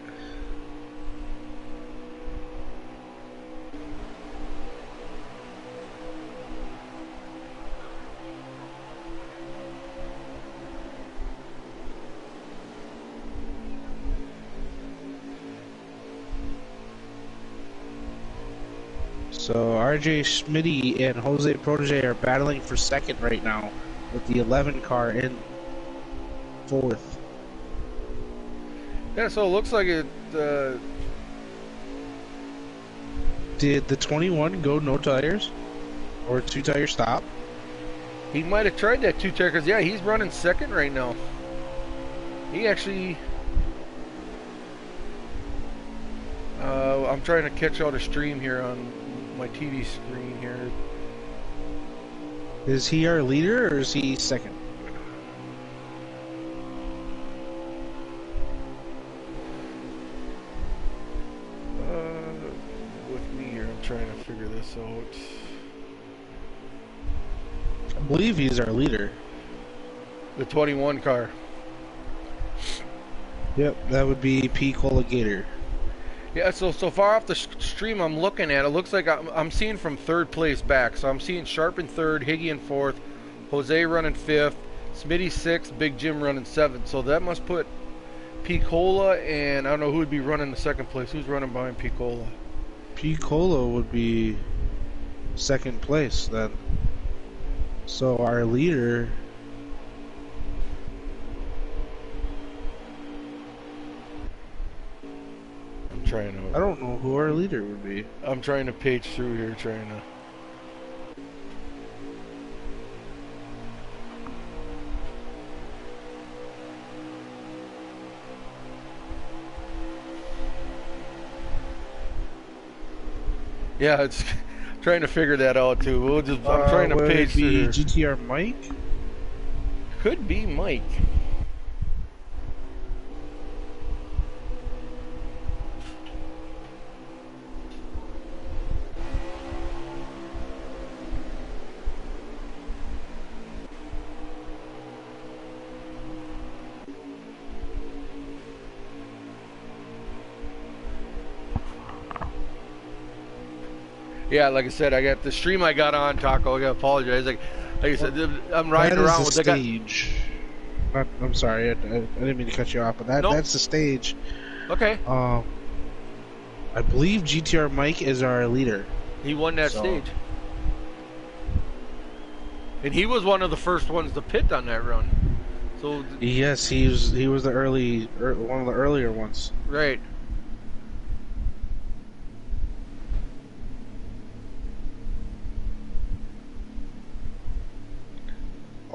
So RJ Schmitty and Jose Protege are battling for second right now, with the 11 car in fourth. Yeah, so it looks like it. Did the 21 go no tires? Or 2-tire stop? He might have tried that 2-tire, because yeah, he's running second right now. He actually... I'm trying to catch out a stream here on my TV screen here. Is he our leader or is he second? With me here, I'm trying to figure this out. I believe he's our leader. The 21 car. Yep, that would be Picola Gator. Yeah, so far off the stream I'm looking at, it looks like I'm seeing from third place back. So I'm seeing Sharp in third, Higgy in fourth, Jose running fifth, Smitty sixth, Big Jim running seventh. So that must put Picola and I don't know who would be running the second place. Who's running behind Picola? Picola would be second place then. So our leader... I don't know who our leader would be. I'm trying to page through here, trying to... Yeah, it's trying to figure that out too. I'm trying to page through here. GTR Mike? Could be Mike. Yeah, like I said, I got the stream I got on, Taco. I gotta apologize. Like I said, I'm riding around with the stage. I'm sorry, I didn't mean to cut you off, but that's the stage. Okay. I believe GTR Mike is our leader. He won that stage. And he was one of the first ones to pit on that run. So yes, he was the one of the earlier ones. Right.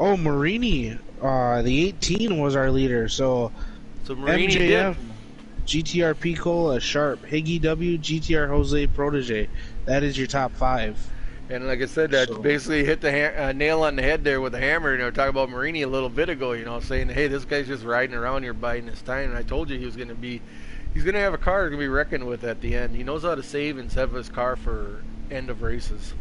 Oh, Marini, the 18 was our leader. So Marini MJF, GTR Picola, Sharp, Higgy W, GTR Jose Protege. That is your top 5. And like I said, that basically hit the nail on the head there with the hammer. You know, talking about Marini a little bit ago. You know, saying, "Hey, this guy's just riding around here biding his time." And I told you he's going to have a car to be reckoned with at the end. He knows how to save and save his car for end of races.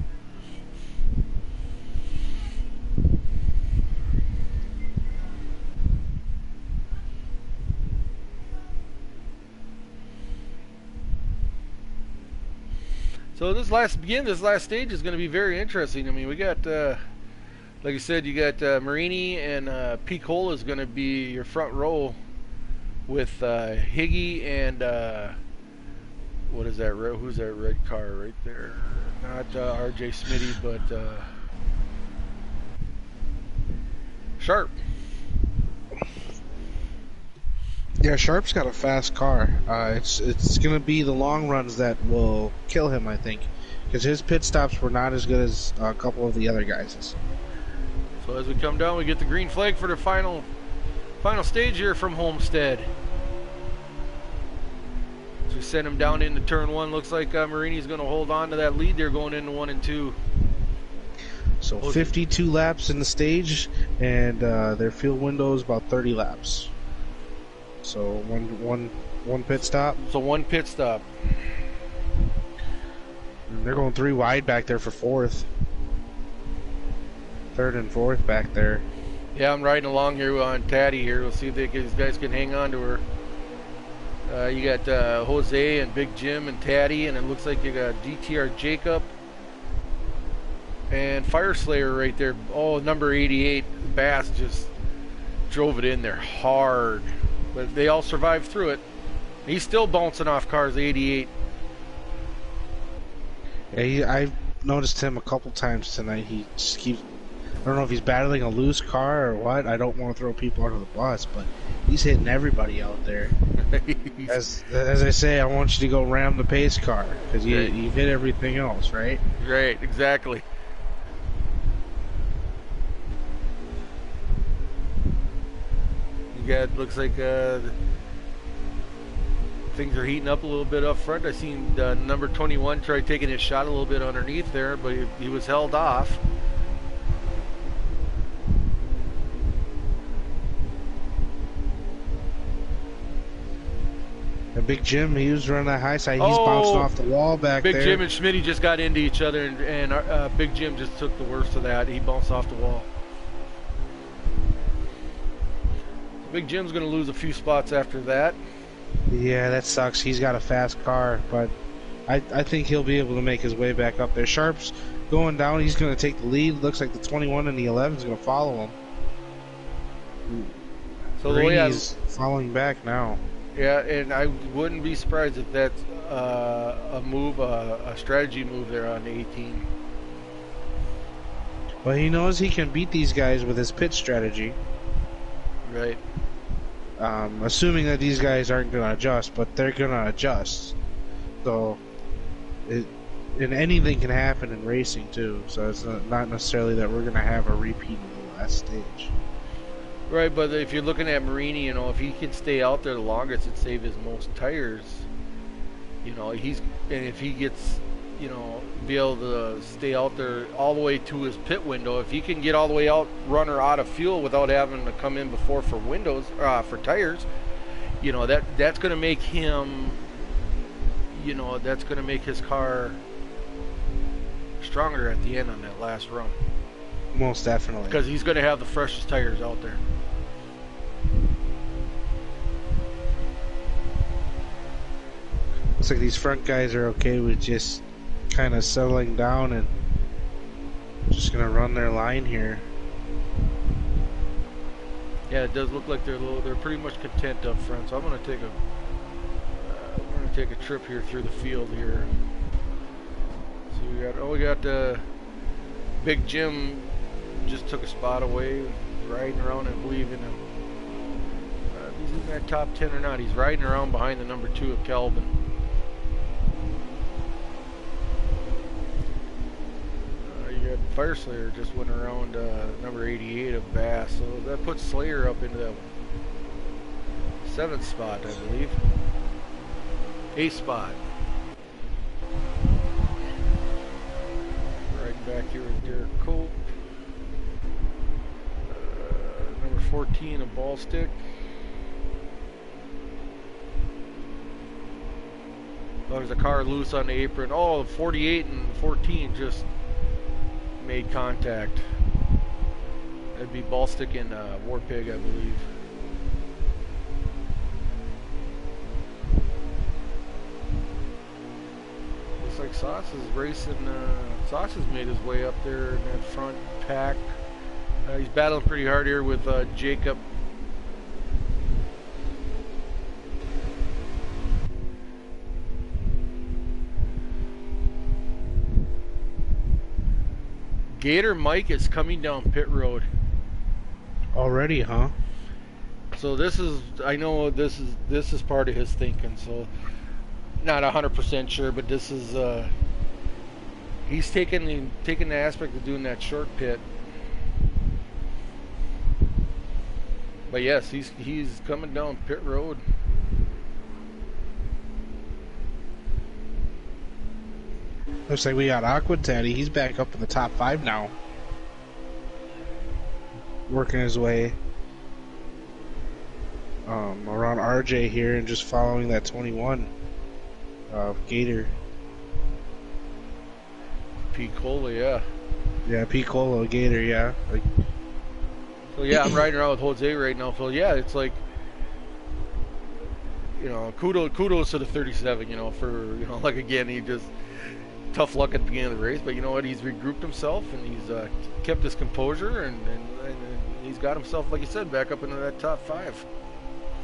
So this last stage is going to be very interesting. I mean, we got, like I said, you got Marini and Picola is going to be your front row with Higgy and what is that? Who's that red car right there? Not RJ Smitty, but Sharp. Yeah, Sharp's got a fast car. It's going to be the long runs that will kill him, I think, because his pit stops were not as good as a couple of the other guys'. So as we come down, we get the green flag for the final stage here from Homestead. So we send him down into turn 1. Looks like Marini's going to hold on to that lead there going into 1 and 2. So 52 laps in the stage, and their field window is about 30 laps. So one pit stop. So one pit stop. And they're going 3 wide back there for 4th. 3rd and 4th back there. Yeah, I'm riding along here on Taddy here. We'll see if these guys can hang on to her. You got Jose and Big Jim and Taddy, and it looks like you got GTR Jacob and Fire Slayer right there. Oh, number 88, Bass just drove it in there hard. But they all survived through it. He's still bouncing off cars, 88. Yeah, I've noticed him a couple times tonight. He just keeps... I don't know if he's battling a loose car or what. I don't want to throw people under the bus, but he's hitting everybody out there. As I say, I want you to go ram the pace car, because you hit everything else, right? Right, exactly. Looks like things are heating up a little bit up front. I seen number 21 try taking his shot a little bit underneath there, but he was held off. And Big Jim, he was running that high side. He's bouncing off the wall back there. Big Jim and Schmitty just got into each other, and Big Jim just took the worst of that. He bounced off the wall. Big Jim's going to lose a few spots after that. Yeah, that sucks. He's got a fast car, but I think he'll be able to make his way back up there. Sharp's going down. He's going to take the lead. Looks like the 21 and the 11 is going to follow him. So he's following back now. Yeah, and I wouldn't be surprised if that's a strategy move there on the 18. Well, he knows he can beat these guys with his pit strategy. Right. Assuming that these guys aren't going to adjust, but they're going to adjust. So, and anything can happen in racing too. So it's not necessarily that we're going to have a repeat of the last stage. Right, but if you're looking at Marini, you know, if he can stay out there the longest and save his most tires, you know, and if he gets, you know, be able to stay out there all the way to his pit window, if he can get all the way out, runner out of fuel without having to come in before for windows, for tires, you know, that's going to make him, you know, that's going to make his car stronger at the end on that last run. Most definitely. Because he's going to have the freshest tires out there. Looks like these front guys are okay with just kind of settling down and just gonna run their line here. Yeah, it does look like they're pretty much content up front. So I'm gonna take a trip here through the field here. So we got Big Jim just took a spot away, riding around, I believe in he's in that top 10 or not. He's riding around behind the number 2 of Calvin. You got Fire Slayer just went around number 88 of Bass, so that puts Slayer up into that 7th spot, I believe. 8th spot. Riding back here with Derek Cope. Number 14 of Ball Stick. Oh, there's a car loose on the apron. Oh, 48 and 14 just made contact. That'd be Ball Stick and War Pig, I believe. Looks like Sauce is racing. Sauce has made his way up there in that front pack. He's battling pretty hard here with Jacob. Gator Mike is coming down pit road. Already, huh? So this is, I know this is part of his thinking, so not 100% sure, but this is he's taking the aspect of doing that short pit. But yes, he's coming down pit road. Looks like we got Aqua Teddy. He's back up in the top 5 now. Working his way around RJ here and just following that 21 Gator. Picola, yeah. Yeah, Piccolo, Gator, yeah. So yeah, I'm riding around with Jose right now. So yeah, it's like, you know, kudos to the 37. You know, for like again, he just tough luck at the beginning of the race, but you know what? He's regrouped himself and he's kept his composure and he's got himself, like you said, back up into that top 5.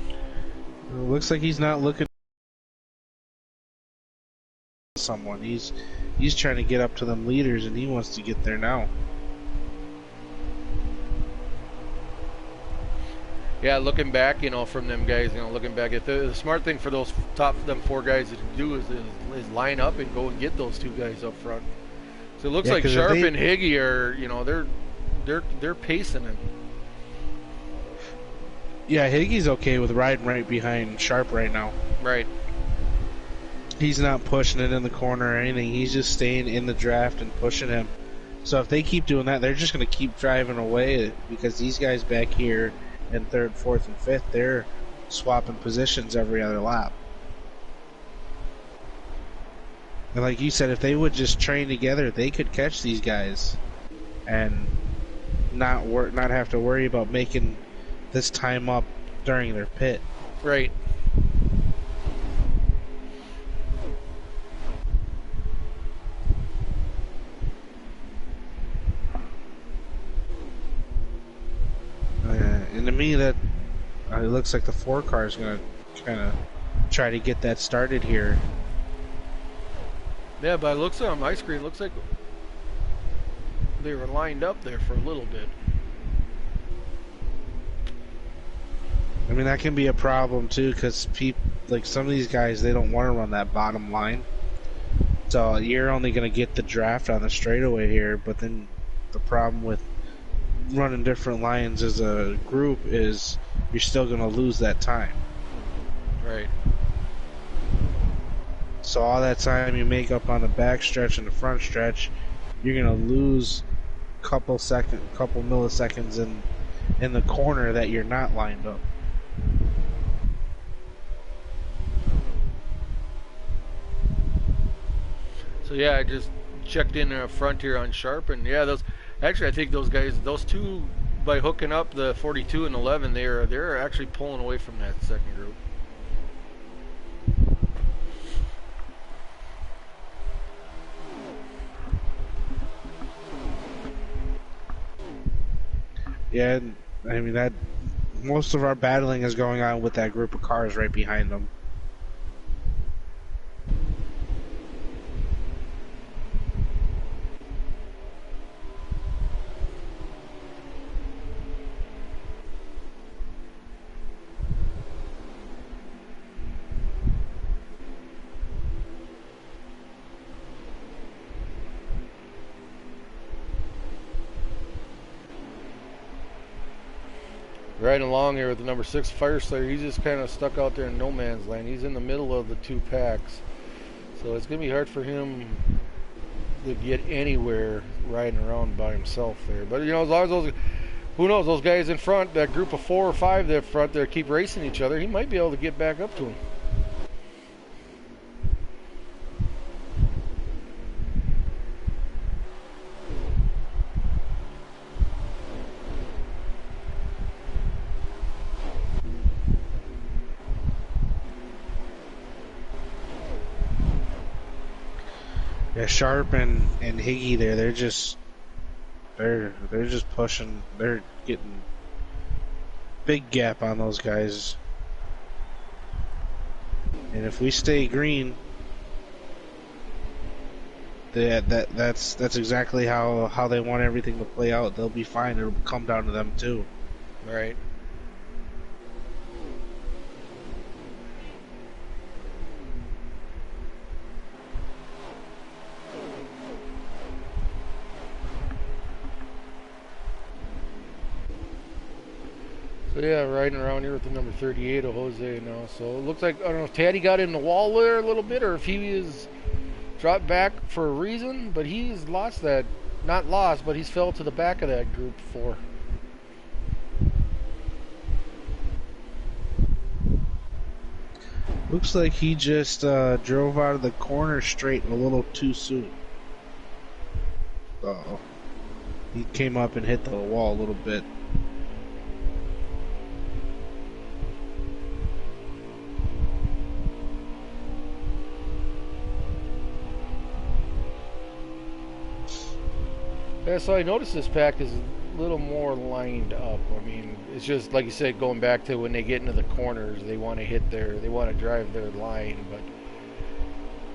It looks like he's not looking at someone. He's trying to get up to them leaders and he wants to get there now. Yeah, looking back, you know, from them guys, you know, looking back at the smart thing for those them 4 guys to do is line up and go and get those 2 guys up front. So it looks like Sharp and Higgy are, you know, they're pacing him. Yeah, Higgy's okay with riding right behind Sharp right now. Right. He's not pushing it in the corner or anything. He's just staying in the draft and pushing him. So if they keep doing that, they're just going to keep driving away because these guys back here in 3rd, 4th, and 5th, they're swapping positions every other lap. And like you said, if they would just train together, they could catch these guys and not have to worry about making this time up during their pit. Right. And to me, that it looks like the 4 car is going to kind of try to get that started here. Yeah, but it looks like on my screen, it looks like they were lined up there for a little bit. I mean, that can be a problem too, because like some of these guys, they don't want to run that bottom line. So you're only going to get the draft on the straightaway here, but then the problem with running different lines as a group is you're still going to lose that time. Right. So all that time you make up on the back stretch and the front stretch, you're going to lose couple milliseconds in the corner that you're not lined up. So yeah, I just checked in front here on Sharp, and yeah, I think those guys, those 2, by hooking up the 42 and 11, they're actually pulling away from that second group. Yeah, I mean that most of our battling is going on with that group of cars right behind them. Riding along here with the number 6 Fire Slayer, he's just kind of stuck out there in no man's land. He's in the middle of the two packs, so it's going to be hard for him to get anywhere riding around by himself there. But, you know, as long as those, who knows, those guys in front, that group of 4 or 5 there front there keep racing each other, he might be able to get back up to him. Yeah, Sharp and Higgy there, they're just pushing. They're getting big gap on those guys. And if we stay green, that's exactly how they want everything to play out. They'll be fine. It'll come down to them too. Right. So yeah, riding around here with the number 38 of Jose now. So it looks like, I don't know if Taddy got in the wall there a little bit or if he is dropped back for a reason, but he's lost that, not lost, but he's fell to the back of that group 4. Looks like he just drove out of the corner straight a little too soon. Uh-oh. He came up and hit the wall a little bit. Yeah, so I noticed this pack is a little more lined up. I mean, it's just like you said, going back to when they get into the corners, they want to they want to drive their line. But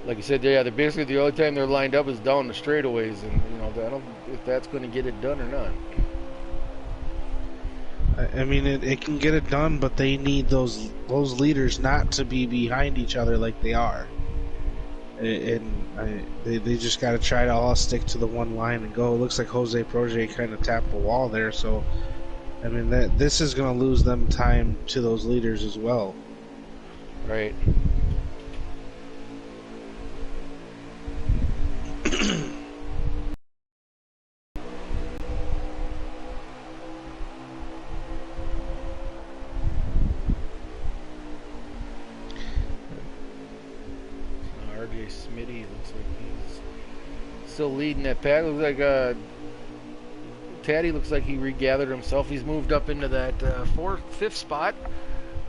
like you said, yeah, they're basically the only time they're lined up is down the straightaways, and you know, I don't know if that's going to get it done or not. I mean, it can get it done, but they need those leaders not to be behind each other like they are. And they just got to try to all stick to the one line and go. It looks like Jose Proje kind of tapped the wall there, so I mean this is going to lose them time to those leaders as well. Right. Smitty looks like he's still leading that pack. Looks like Taddy looks like he regathered himself. He's moved up into that 4th, 5th spot.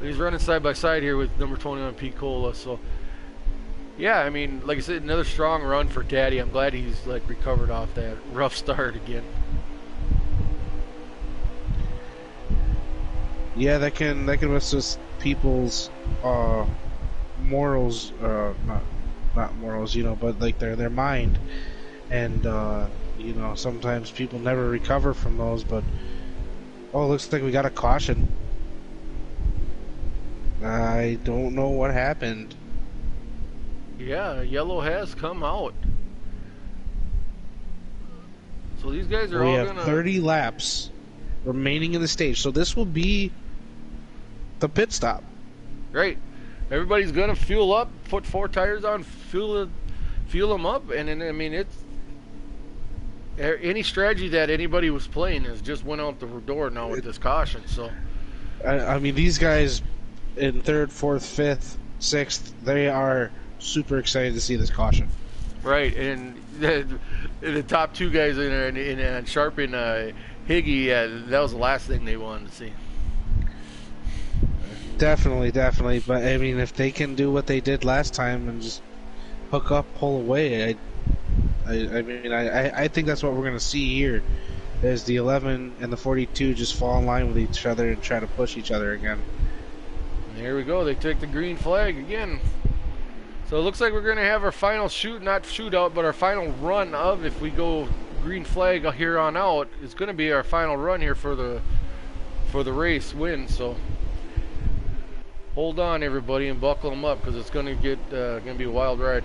He's running side by side here with number 21 Pete Cola. So yeah, I mean, like I said, another strong run for Taddy. I'm glad he's like recovered off that rough start again. Yeah, that can mess with people's morals, not morals, you know, but like their mind, and you know, sometimes people never recover from those. But oh, it looks like we got a caution. I don't know what happened. Yeah, yellow has come out. So these guys are all gonna... We have 30 laps remaining in the stage, so this will be the pit stop. Right. Everybody's gonna fuel up, put 4 tires on, fuel them up, and then I mean it's any strategy that anybody was playing has just went out the door now with this caution. So I mean, these guys in 3rd, 4th, 5th, 6th, they are super excited to see this caution. Right, and the top 2 guys in Sharp and Higgy, that was the last thing they wanted to see. Definitely. But I mean, if they can do what they did last time and just hook up, pull away, I think that's what we're gonna see here. as the 11 and the 42 just fall in line with each other and try to push each other again. There we go. They take the green flag again. So it looks like we're going to have our final not shootout, but our final run of, if we go green flag here on out, it's going to be our final run here for the race win. So hold on, everybody, and buckle them up, because it's going to be a wild ride.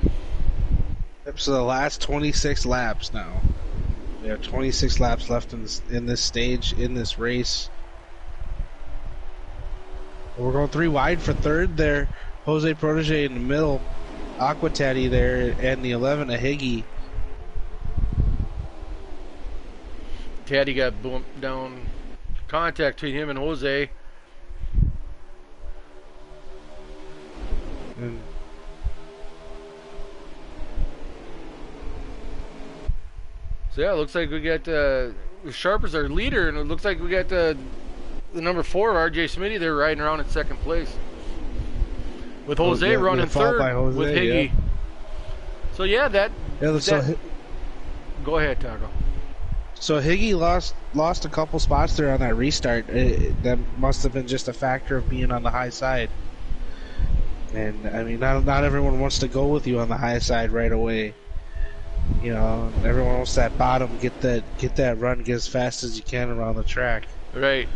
So the last 26 laps now. We have 26 laps left in this stage, in this race. We're going 3 wide for third there. Jose Protege in the middle. Aqua Taddy there, and the 11, a Higgy. Taddy got bumped down. Contact between him and Jose. So yeah, it looks like we got Sharp as our leader, and it looks like we got the number 4, RJ Smitty, there riding around in second place. With Jose running third Jose, with Higgy. Yeah. So yeah, go ahead, Taco. So Higgy lost a couple spots there on that restart. That must have been just a factor of being on the high side. And I mean, not everyone wants to go with you on the high side right away. You know, everyone wants that bottom, get that run, get as fast as you can around the track. Right.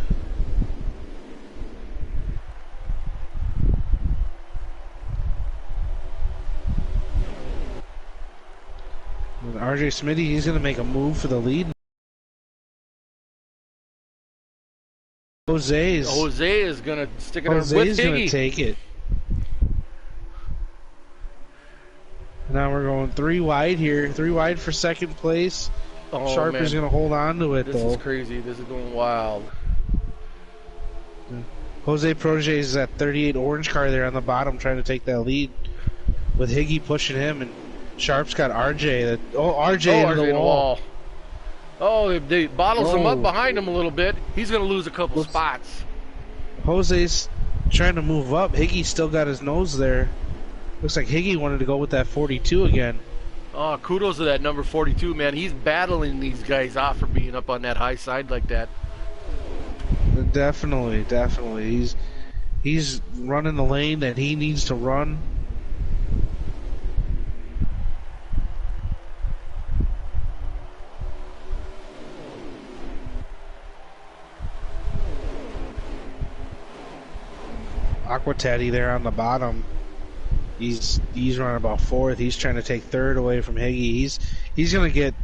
RJ Smitty, he's going to make a move for the lead. Jose is going to stick it on with Higgy. Jose's going to take it. Now we're going 3 wide here. 3 wide for second place. Oh, Sharp man. is going to hold on to it, This though. is crazy. This is going wild. Jose Protege is that 38 orange car there on the bottom trying to take that lead. With Higgy pushing him, and Sharp's got RJ. RJ in the wall. Oh, they bottles him up behind him a little bit. He's going to lose a couple spots. Jose's trying to move up. Higgy's still got his nose there. Looks like Higgy wanted to go with that 42 again. Oh, kudos to that number 42, man. He's battling these guys off for being up on that high side like that. Definitely. He's running the lane that he needs to run. Aqua Taddy there on the bottom. He's running about 4th. He's trying to take 3rd away from Higgy. He's gonna get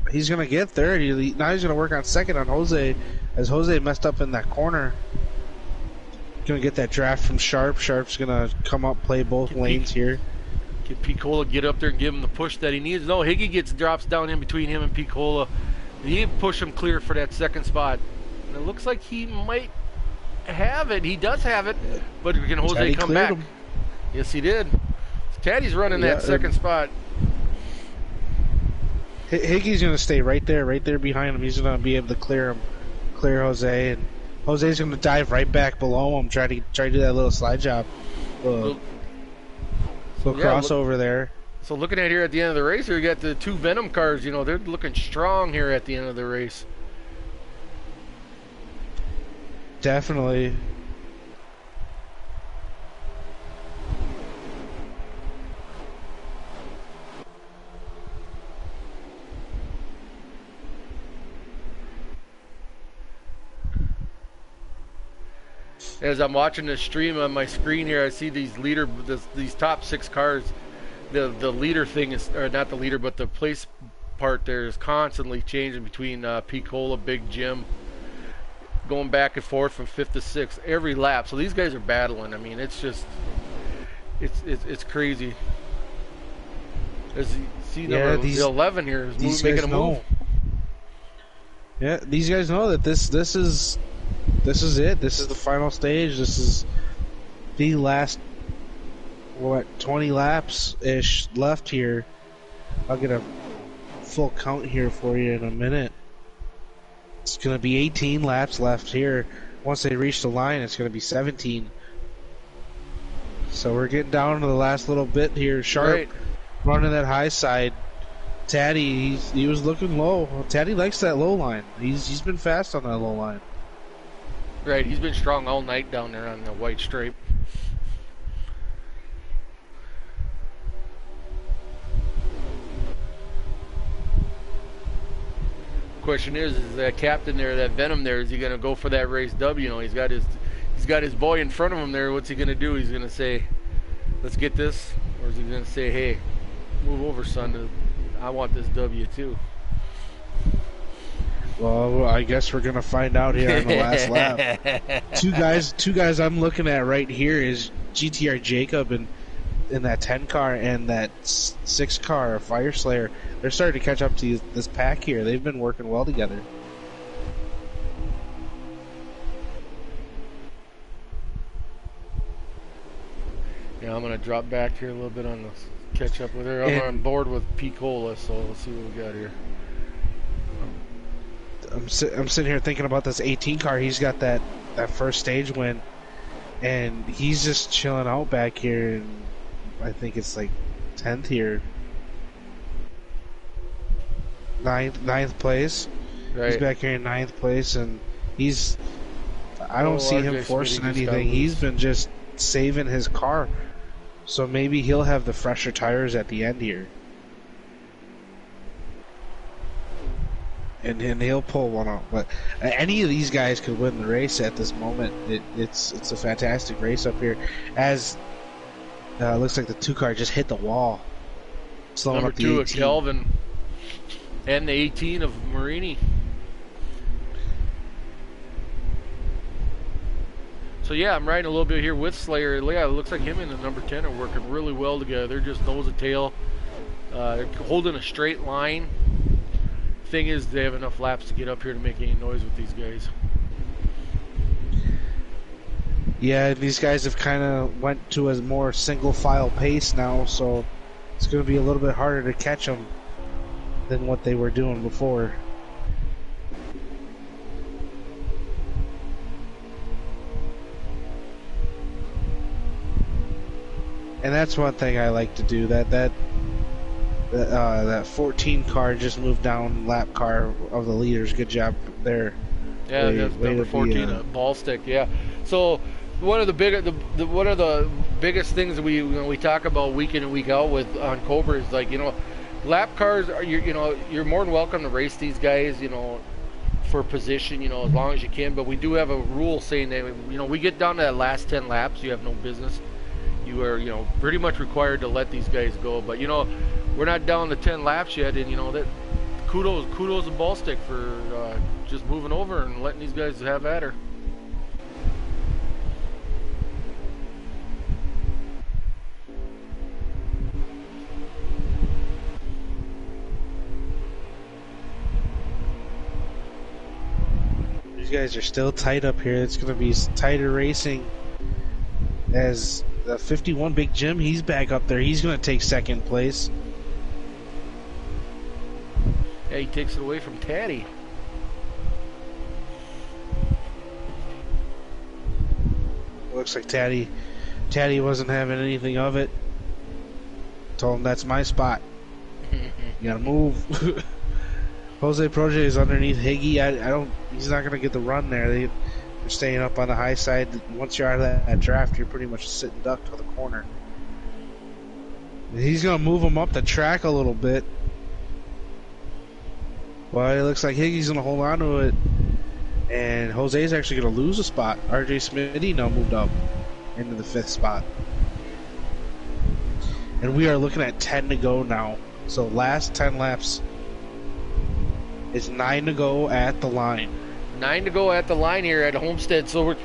3rd. Now he's gonna work on 2nd on Jose, as Jose messed up in that corner. Gonna get that draft from Sharp. Sharp's gonna come up, play both lanes here. Get Picola, get up there and give him the push that he needs. No, Higgy drops down in between him and Picola. He push him clear for that 2nd spot. And it looks like he might have it. He does have it, but can Jose Taddy come back? him. Yes, he did. Taddy's running that 2nd spot. Higgy's gonna stay right there behind him. He's gonna be able to clear Jose, and Jose's gonna dive right back below him. Try to do that little slide job, little crossover there. So looking at here at the end of the race, here you got the 2 Venom cars. You know, they're looking strong here at the end of the race. Definitely. As I'm watching this stream on my screen here, I see these top 6 cars. The leader thing is, or not the leader, but the place part there is constantly changing between Picola, Big Jim, going back and forth from 5th to 6th every lap. So these guys are battling. I mean, it's just, it's crazy. As you see, the 11 here is making a move. Yeah, these guys know that this is it. This is the final stage. This is the last 20 laps ish left here. I'll get a full count here for you in a minute. It's gonna be 18 laps left here. Once they reach the line, it's gonna be 17. So we're getting down to the last little bit here. Sharp running that high side. Taddy, he was looking low. Taddy likes that low line. He's been fast on that low line. Right, he's been strong all night down there on the white stripe. Question is that captain there, that Venom there, is he gonna go for that race W? You know, he's got his boy in front of him there. What's he gonna do? He's gonna say, "Let's get this," or is he gonna say, "Hey, move over, son. I want this W too." Well, I guess we're gonna find out here on the last lap. Two guys I'm looking at right here is GTR Jacob and in that 10 car and that 6 car Fire Slayer. They're starting to catch up to this pack here. They've been working well together. Yeah, I'm gonna drop back here a little bit on the catch up with her. I'm on board with Picola, so let's see what we got here. I'm sitting here thinking about this 18 car. He's got that first stage win, and he's just chilling out back here. And I think it's like 10th here, ninth place. Right. He's back here in 9th place, and I don't see him forcing anything. He's been just saving his car, so maybe he'll have the fresher tires at the end here. And he'll pull one out. But any of these guys could win the race at this moment. It's a fantastic race up here. As looks like the 2 car just hit the wall, slowing up the 18. Number 2 of Kelvin and the 18 of Marini. So yeah, I'm riding a little bit here with Slayer. Yeah, it looks like him and the number 10 are working really well together. They're just nose to tail. They're holding a straight line. Thing is, they have enough laps to get up here to make any noise with these guys. Yeah, these guys have kind of went to a more single file pace now, so it's going to be a little bit harder to catch them than what they were doing before. And that's one thing I like to do. That 14 car just moved down lap car of the leaders. Good job there. Yeah, that's number 14, a ball stick. Yeah. So one of the biggest things that we talk about week in and week out with on Cobra is, like, lap cars are, you're more than welcome to race these guys, for position, as long as you can. But we do have a rule saying that, we get down to that last 10 laps, you have no business. You are, pretty much required to let these guys go. But, we're not down to 10 laps yet, and, that kudos to ball stick for just moving over and letting these guys have at her. These guys are still tight up here. It's going to be tighter racing as the 51 Big Jim, he's back up there. He's going to take 2nd place. Yeah, he takes it away from Taddy. Looks like Taddy wasn't having anything of it. Told him that's my spot. You gotta move. Jose Proje is underneath Higgy. He's not gonna get the run there. They're staying up on the high side. Once you're out of that draft, you're pretty much sitting duck to the corner. He's gonna move him up the track a little bit. Well, it looks like Higgy's gonna hold on to it, and Jose's actually gonna lose a spot. RJ Smitty now moved up into the 5th spot, and we are looking at 10 to go now. So last 10 laps is 9 to go at the line. 9 to go at the line here at Homestead. So we're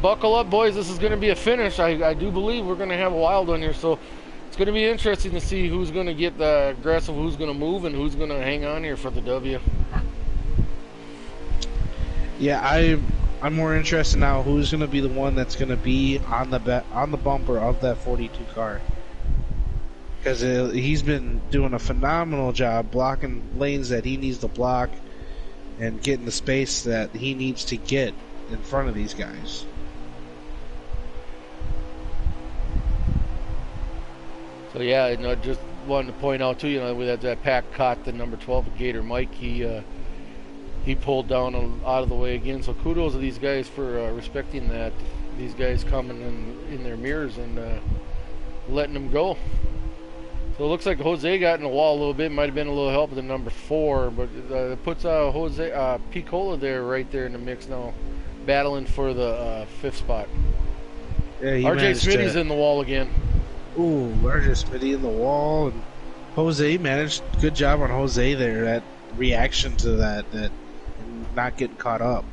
buckle up, boys. This is going to be a finish. I do believe we're going to have a wild one here. So it's going to be interesting to see who's going to get the aggressive, who's going to move, and who's going to hang on here for the W. Yeah, I'm more interested now who's going to be the one that's going to be on the bumper of that 42 car, because he's been doing a phenomenal job blocking lanes that he needs to block and getting the space that he needs to get in front of these guys. So yeah, just wanted to point out too, you know, with that pack caught the number 12 Gator Mike. He pulled down out of the way again. So kudos to these guys for respecting that. These guys coming in their mirrors and letting them go. So it looks like Jose got in the wall a little bit. Might have been a little help with the number 4, but it puts Jose Picola there, right there in the mix now, battling for the 5th spot. Yeah, RJ Smitty's in the wall again. Ooh, RJ Smitty in the wall, and Jose managed. Good job on Jose there. That reaction to that not getting caught up.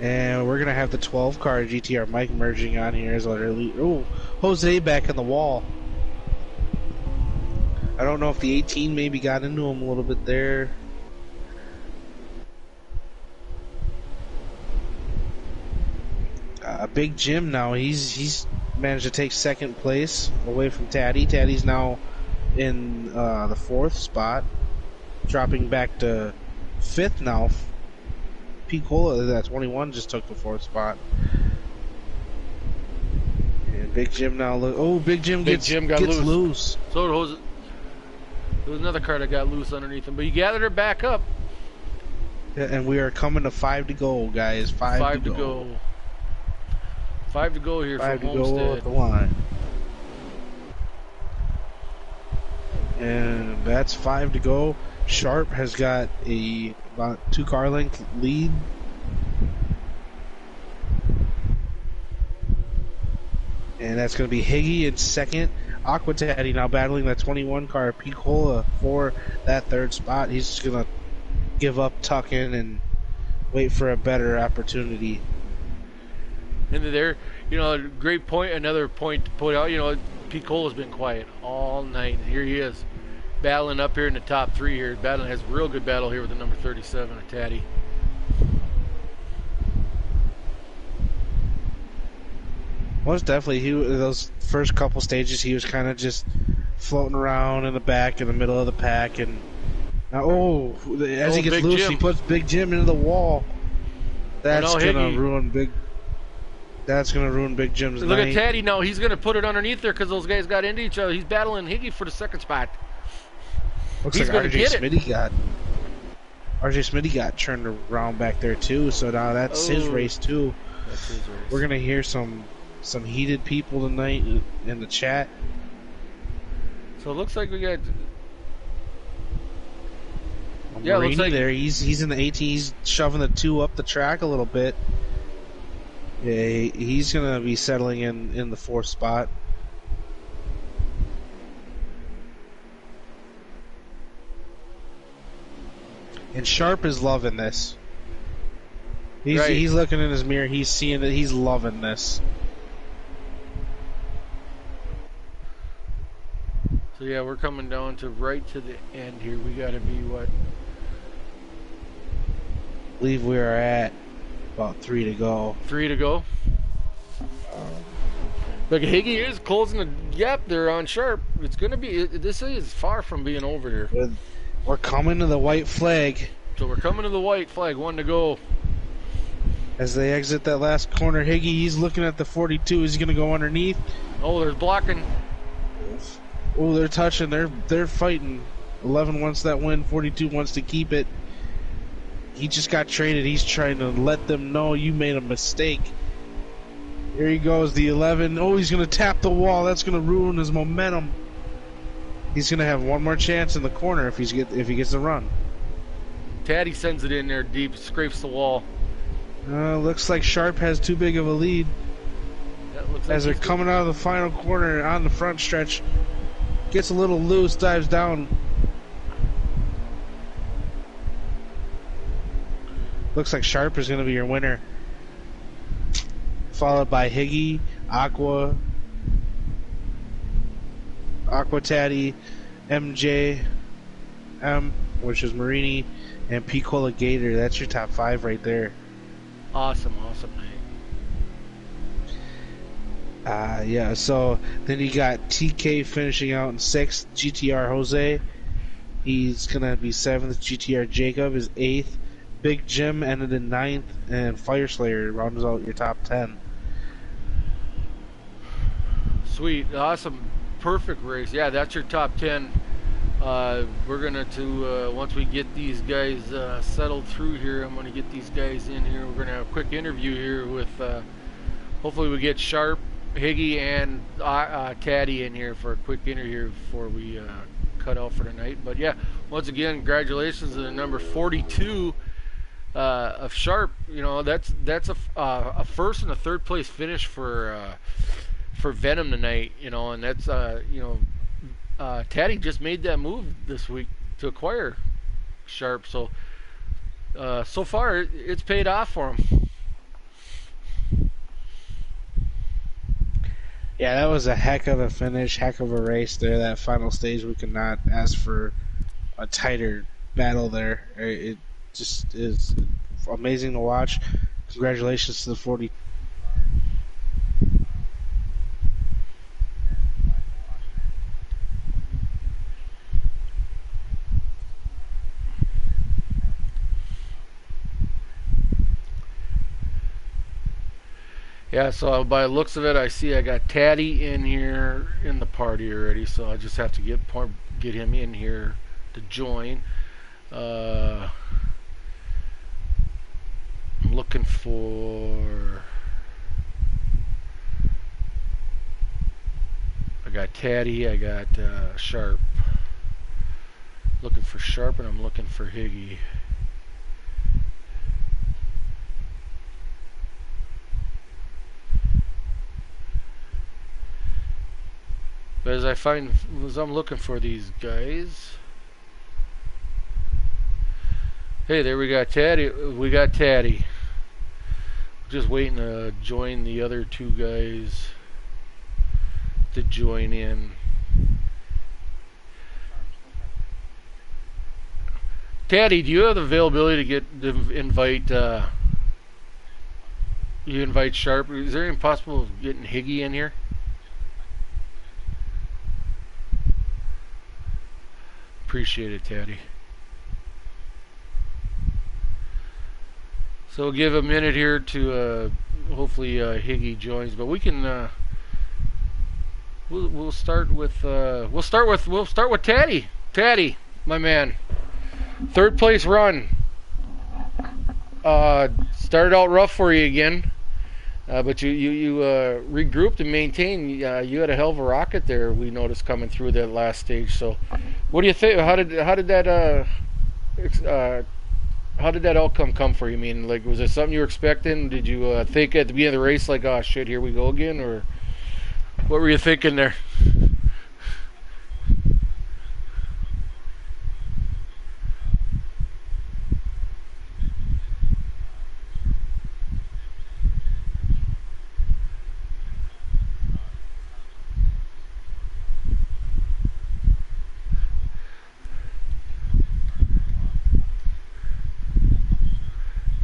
And we're gonna have the 12 car GTR Mike merging on here as well. Oh, Jose back in the wall. I don't know if the 18 maybe got into him a little bit there. Big Jim now, he's managed to take 2nd place away from Taddy. Taddy's now in the 4th spot, dropping back to 5th now. Picola, that 21, just took the 4th spot. And Big Jim now, Big Jim gets loose. So Jose, there was another car that got loose underneath him, but he gathered her back up. Yeah, and we are coming to 5 to go, guys. 5 to go. 5 to go here from Homestead. 5 to go at the line. And that's 5 to go. Sharp has got about 2 car length lead. And that's going to be Higgy in 2nd. Aqua Taddy now battling that 21 car. Picola for that 3rd spot. He's just going to give up, tuck in, and wait for a better opportunity. And there, you know, great point. Another point to put out, you know, Picola's been quiet all night. Here he is, battling up here in the top 3 here. Battling, has a real good battle here with the number 37, a Taddy. Most definitely, those first couple stages, he was kind of just floating around in the back, in the middle of the pack, and now, as he gets loose, Jim. He puts Big Jim into the wall. That's gonna ruin Big. That's going to ruin Big Jim's night. Look at Taddy now. He's going to put it underneath there because those guys got into each other. He's battling Higgy for the 2nd spot. Looks like RJ Smitty got turned around back there too. So now that's his race too. That's his race. We're going to hear some heated people tonight in the chat. So it looks like we got. Yeah, looks like there. He's in the 18. He's shoving the 2 up the track a little bit. Yeah, he's going to be settling in the 4th spot. And Sharp is loving this. He's looking in his mirror. He's seeing that he's loving this. So yeah, we're coming down to right to the end here. We got to be what? I believe we are at about 3 to go. 3 to go. But Higgy is closing the gap there on Sharp. It's going to be. This is far from being over here. We're coming to the white flag. So we're coming to the white flag. 1 to go. As they exit that last corner, Higgy, he's looking at the 42. He's going to go underneath. Oh, there's blocking. Oh, they're touching. They're fighting. 11 wants that win. 42 wants to keep it. He just got traded. He's trying to let them know you made a mistake. Here he goes, the 11. Oh, he's going to tap the wall. That's going to ruin his momentum. He's going to have one more chance in the corner if he gets the run. Taddy sends it in there deep, scrapes the wall. Looks like Sharp has too big of a lead. As they're coming out of the final corner on the front stretch. Gets a little loose, dives down. Looks like Sharp is going to be your winner. Followed by Higgy, Aqua Taddy, MJ, which is Marini, and Picola Gator. That's your top 5 right there. Awesome night. Yeah, so then you got TK finishing out in 6th, GTR Jose. He's going to be 7th, GTR Jacob is 8th. Big Jim ended in 9th, and Fire Slayer rounds out your top 10. Sweet, awesome, perfect race. Yeah, that's your top 10. We're gonna once we get these guys settled through here, I'm gonna get these guys in here. We're gonna have a quick interview here with. Hopefully, we get Sharp, Higgy, and Taddy in here for a quick interview before we cut out for tonight. But yeah, once again, congratulations to the number 42 of Sharp. You know, that's a first and a third place finish for Venom tonight. You know, and that's Taddy just made that move this week to acquire Sharp. So so far it's paid off for him. Yeah, that was a heck of a finish, heck of a race there. That final stage, we could not ask for a tighter battle there. It just is amazing to watch. Congratulations to the 40. Yeah, so by the looks of it, I see I got Taddy in here in the party already, so I just have to get him in here to join. I'm looking for. I got Taddy, I got Sharp. Looking for Sharp, and I'm looking for Higgy. But as I'm looking for these guys. Hey, there we got Taddy. We got Taddy. Just waiting to join the other two guys to join in. Taddy, do you have the availability to invite? You invite Sharp. Is there any possible of getting Higgy in here? Appreciate it, Taddy. So we'll give a minute here to hopefully Higgy joins, but we can we'll start with Taddy. Taddy, my man. Third place run. Started out rough for you again, but you regrouped and maintained. You had a hell of a rocket there. We noticed coming through that last stage. So, what do you think? How did that outcome come for you? I mean, like, was it something you were expecting? Did you think at the beginning of the race, like, oh shit, here we go again, or what were you thinking there?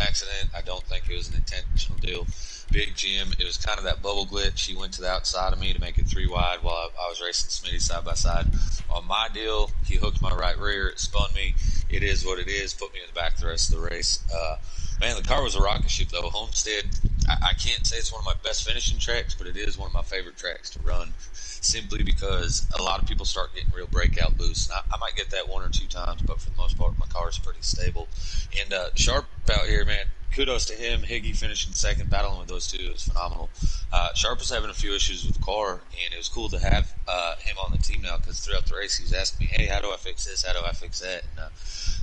Accident. I don't think it was an intentional deal. Big Jim, it was kind of that bubble glitch. He went to the outside of me to make it 3 wide while I was racing Smitty side by side. On my deal, he hooked my right rear. It spun me. It is what it is. Put me in the back the rest of the race. Man, the car was a rocket ship, though. Homestead, I can't say it's one of my best finishing tracks, but it is one of my favorite tracks to run, simply because a lot of people start getting real breakout loose. And I might get that 1 or 2 times, but for the most part, my car is pretty stable. And Sharp out here, man, kudos to him. Higgy finishing second, battling with those two. It was phenomenal. Sharp was having a few issues with the car, and it was cool to have him on the team now, because throughout the race he was asking me, hey, how do I fix this? How do I fix that? And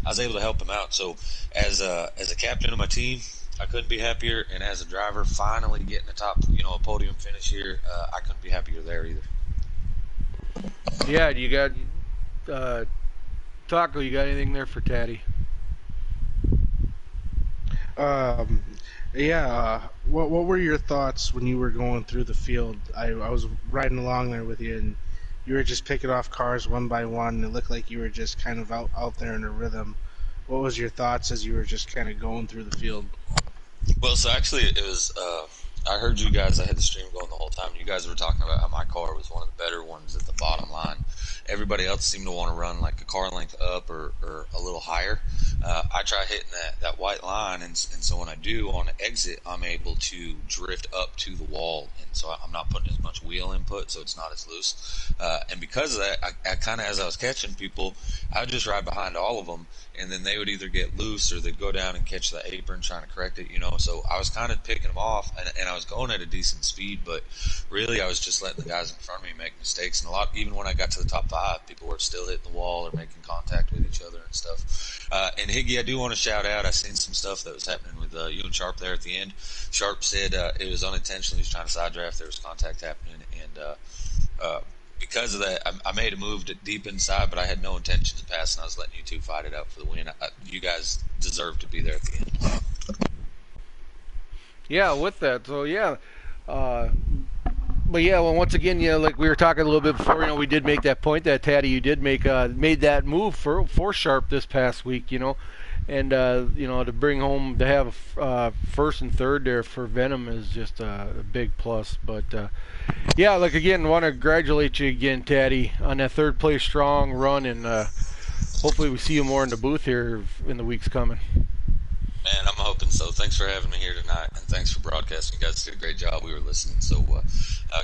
I was able to help him out. So as a captain of my team, I couldn't be happier. And as a driver, finally getting the top, a podium finish here, I couldn't be happier there either. Yeah, you got Taco. You got anything there for Taddy? What were your thoughts when you were going through the field? I was riding along there with you, and you were just picking off cars one by one, and it looked like you were just kind of out there in a rhythm. What was your thoughts as you were just kind of going through the field? Well, so actually it was I heard you guys. I had the stream going the whole time. You guys were talking about how my car was one of the better ones at the bottom line. Everybody else seemed to want to run like a car length up or a little higher. I try hitting that white line, and so when I do on the exit, I'm able to drift up to the wall, and so I'm not putting as much wheel input, so it's not as loose. And because of that, I kind of, as I was catching people, I would just ride behind all of them, and then they would either get loose or they'd go down and catch the apron trying to correct it, you know. So I was kind of picking them off, and I was going at a decent speed, but really I was just letting the guys in front of me make mistakes. And even when I got to the top 5, people were still hitting the wall or making contact with each other and stuff. And Higgy, I do want to shout out, I seen some stuff that was happening with you and Sharp there at the end. Sharp said it was unintentional. He was trying to side draft. There was contact happening, and because of that, I made a move deep inside, but I had no intention of passing. I was letting you two fight it out for the win. You guys deserve to be there at the end. Yeah, with that. So, yeah. But, yeah, well, once again, yeah, like we were talking a little bit before, you know, we did make that point that, Taddy, you did made that move for Sharp this past week, you know. And, you know, to bring home, to have first and third there for Venom is just a big plus. But, yeah, like, again, want to congratulate you again, Taddy, on that third place strong run. And hopefully we see you more in the booth here in the weeks coming. Man, I'm hoping so. Thanks for having me here tonight, and thanks for broadcasting. You guys did a great job. We were listening. So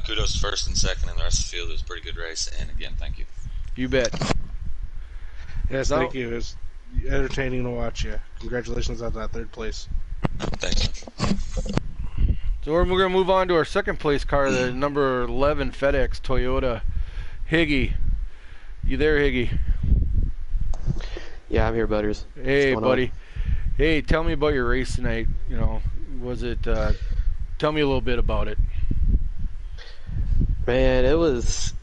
kudos to first and second, and the rest of the field. It was a pretty good race. And, again, thank you. You bet. Yes, thank you. It was entertaining to watch you. Congratulations on that third place. Thanks. So we're going to move on to our second place car, the number 11 FedEx Toyota. Higgy. You there, Higgy? Yeah, I'm here, Butters. Hey, buddy. Hey, tell me about your race tonight. You know, was it? Tell me a little bit about it. Man, it was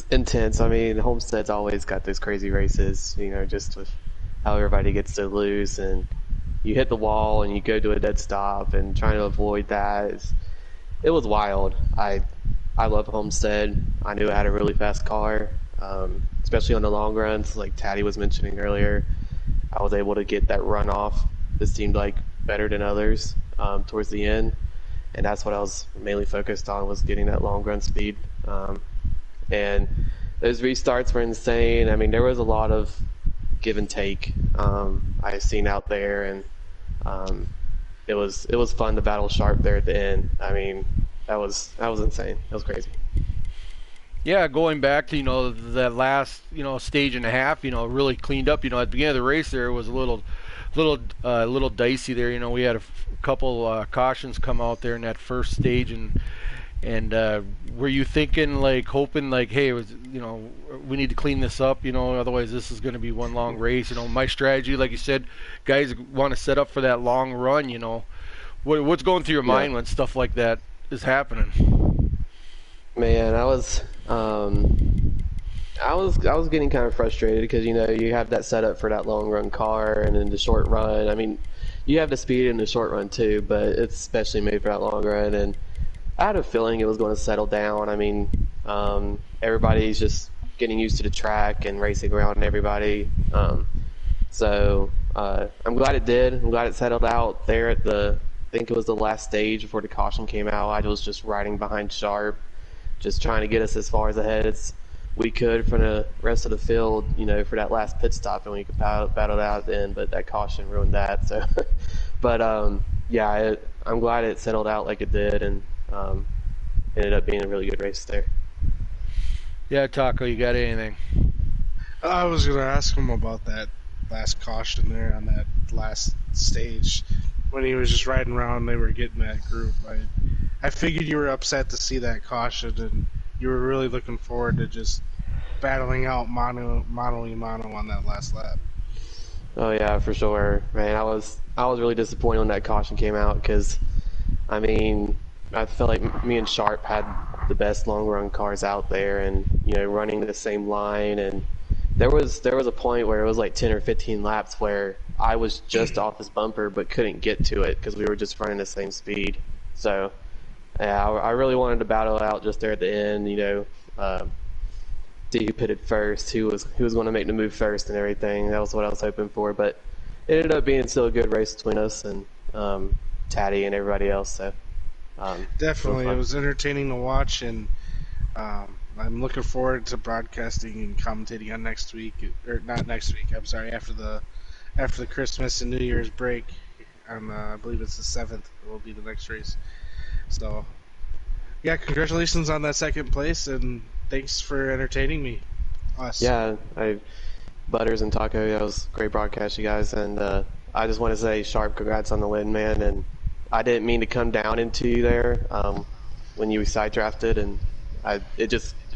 intense. I mean, Homestead's always got those crazy races. You know, just with how everybody gets so loose, and you hit the wall and you go to a dead stop, and trying to avoid that. It was wild. I love Homestead. I knew I had a really fast car, especially on the long runs, like Taddy was mentioning earlier. I was able to get that run off. This seemed like better than others towards the end, and that's what I was mainly focused on, was getting that long run speed. And those restarts were insane. I mean, there was a lot of give and take I seen out there, and it was fun to battle Sharp there at the end. I mean, that was insane. That was crazy. Yeah, going back to, you know, that last, you know, stage and a half, you know, really cleaned up. You know, at the beginning of the race there was a little dicey there. You know, we had a couple cautions come out there in that first stage, and were you thinking, like, hoping, like, hey, you know, we need to clean this up, you know, otherwise this is going to be one long race. You know, my strategy, like you said, guys want to set up for that long run. You know, what's going through your mind when stuff like that is happening? Man, I was getting kind of frustrated because, you know, you have that setup for that long run car, and in the short run, I mean, you have the speed in the short run too, but it's especially made for that long run. And I had a feeling it was going to settle down. I mean, everybody's just getting used to the track and racing around everybody. So I'm glad it did. I'm glad it settled out there at I think it was the last stage before the caution came out. I was just riding behind Sharp, just trying to get us as far as ahead as we could from the rest of the field, you know, for that last pit stop, and we could battle it out then, but that caution ruined that. So, but yeah, I'm glad it settled out like it did, and ended up being a really good race there. Yeah, Taco, you got anything? I was going to ask him about that last caution there on that last stage. When he was just riding around, they were getting that group. I figured you were upset to see that caution, and you were really looking forward to just battling out mano on that last lap. Oh yeah, for sure, man. I was really disappointed when that caution came out because, I mean, I felt like me and Sharp had the best long run cars out there, and, you know, running the same line, and there was a point where it was like 10 or 15 laps where I was just off his bumper but couldn't get to it because we were just running the same speed. So yeah, I really wanted to battle it out just there at the end, you know, see who pitted first, who was going to make the move first and everything. That was what I was hoping for, but it ended up being still a good race between us and Taddy and everybody else. So Definitely, So it was entertaining to watch, and I'm looking forward to broadcasting and commentating on next week, or not next week. I'm sorry, after the Christmas and New Year's break. On I believe it's the 7th. Will be the next race. So yeah, congratulations on that second place, and thanks for entertaining me. Us. yeah, Butters and Taco, that was a great broadcast, you guys. And I just want to say, Sharp, congrats on the win, man. And I didn't mean to come down into you there when you side drafted, and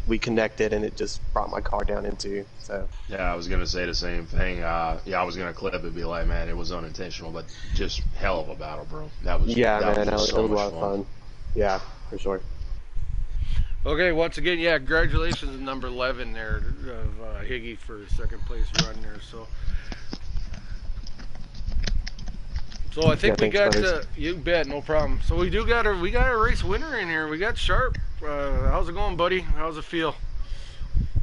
we connected, and it just brought my car down into you. So Yeah, I was gonna say the same thing. Yeah, I was gonna clip it, and be like, man, it was unintentional, but just hell of a battle, bro. yeah, That was man, just it so was a much lot of fun. Yeah, for sure. Okay, once again, yeah, congratulations to number 11 there of Higgy for second place run there. So I think Yeah, we thanks, got Butters. you bet, no problem. So we got a race winner in here. We got Sharp. How's it going, buddy? How's it feel?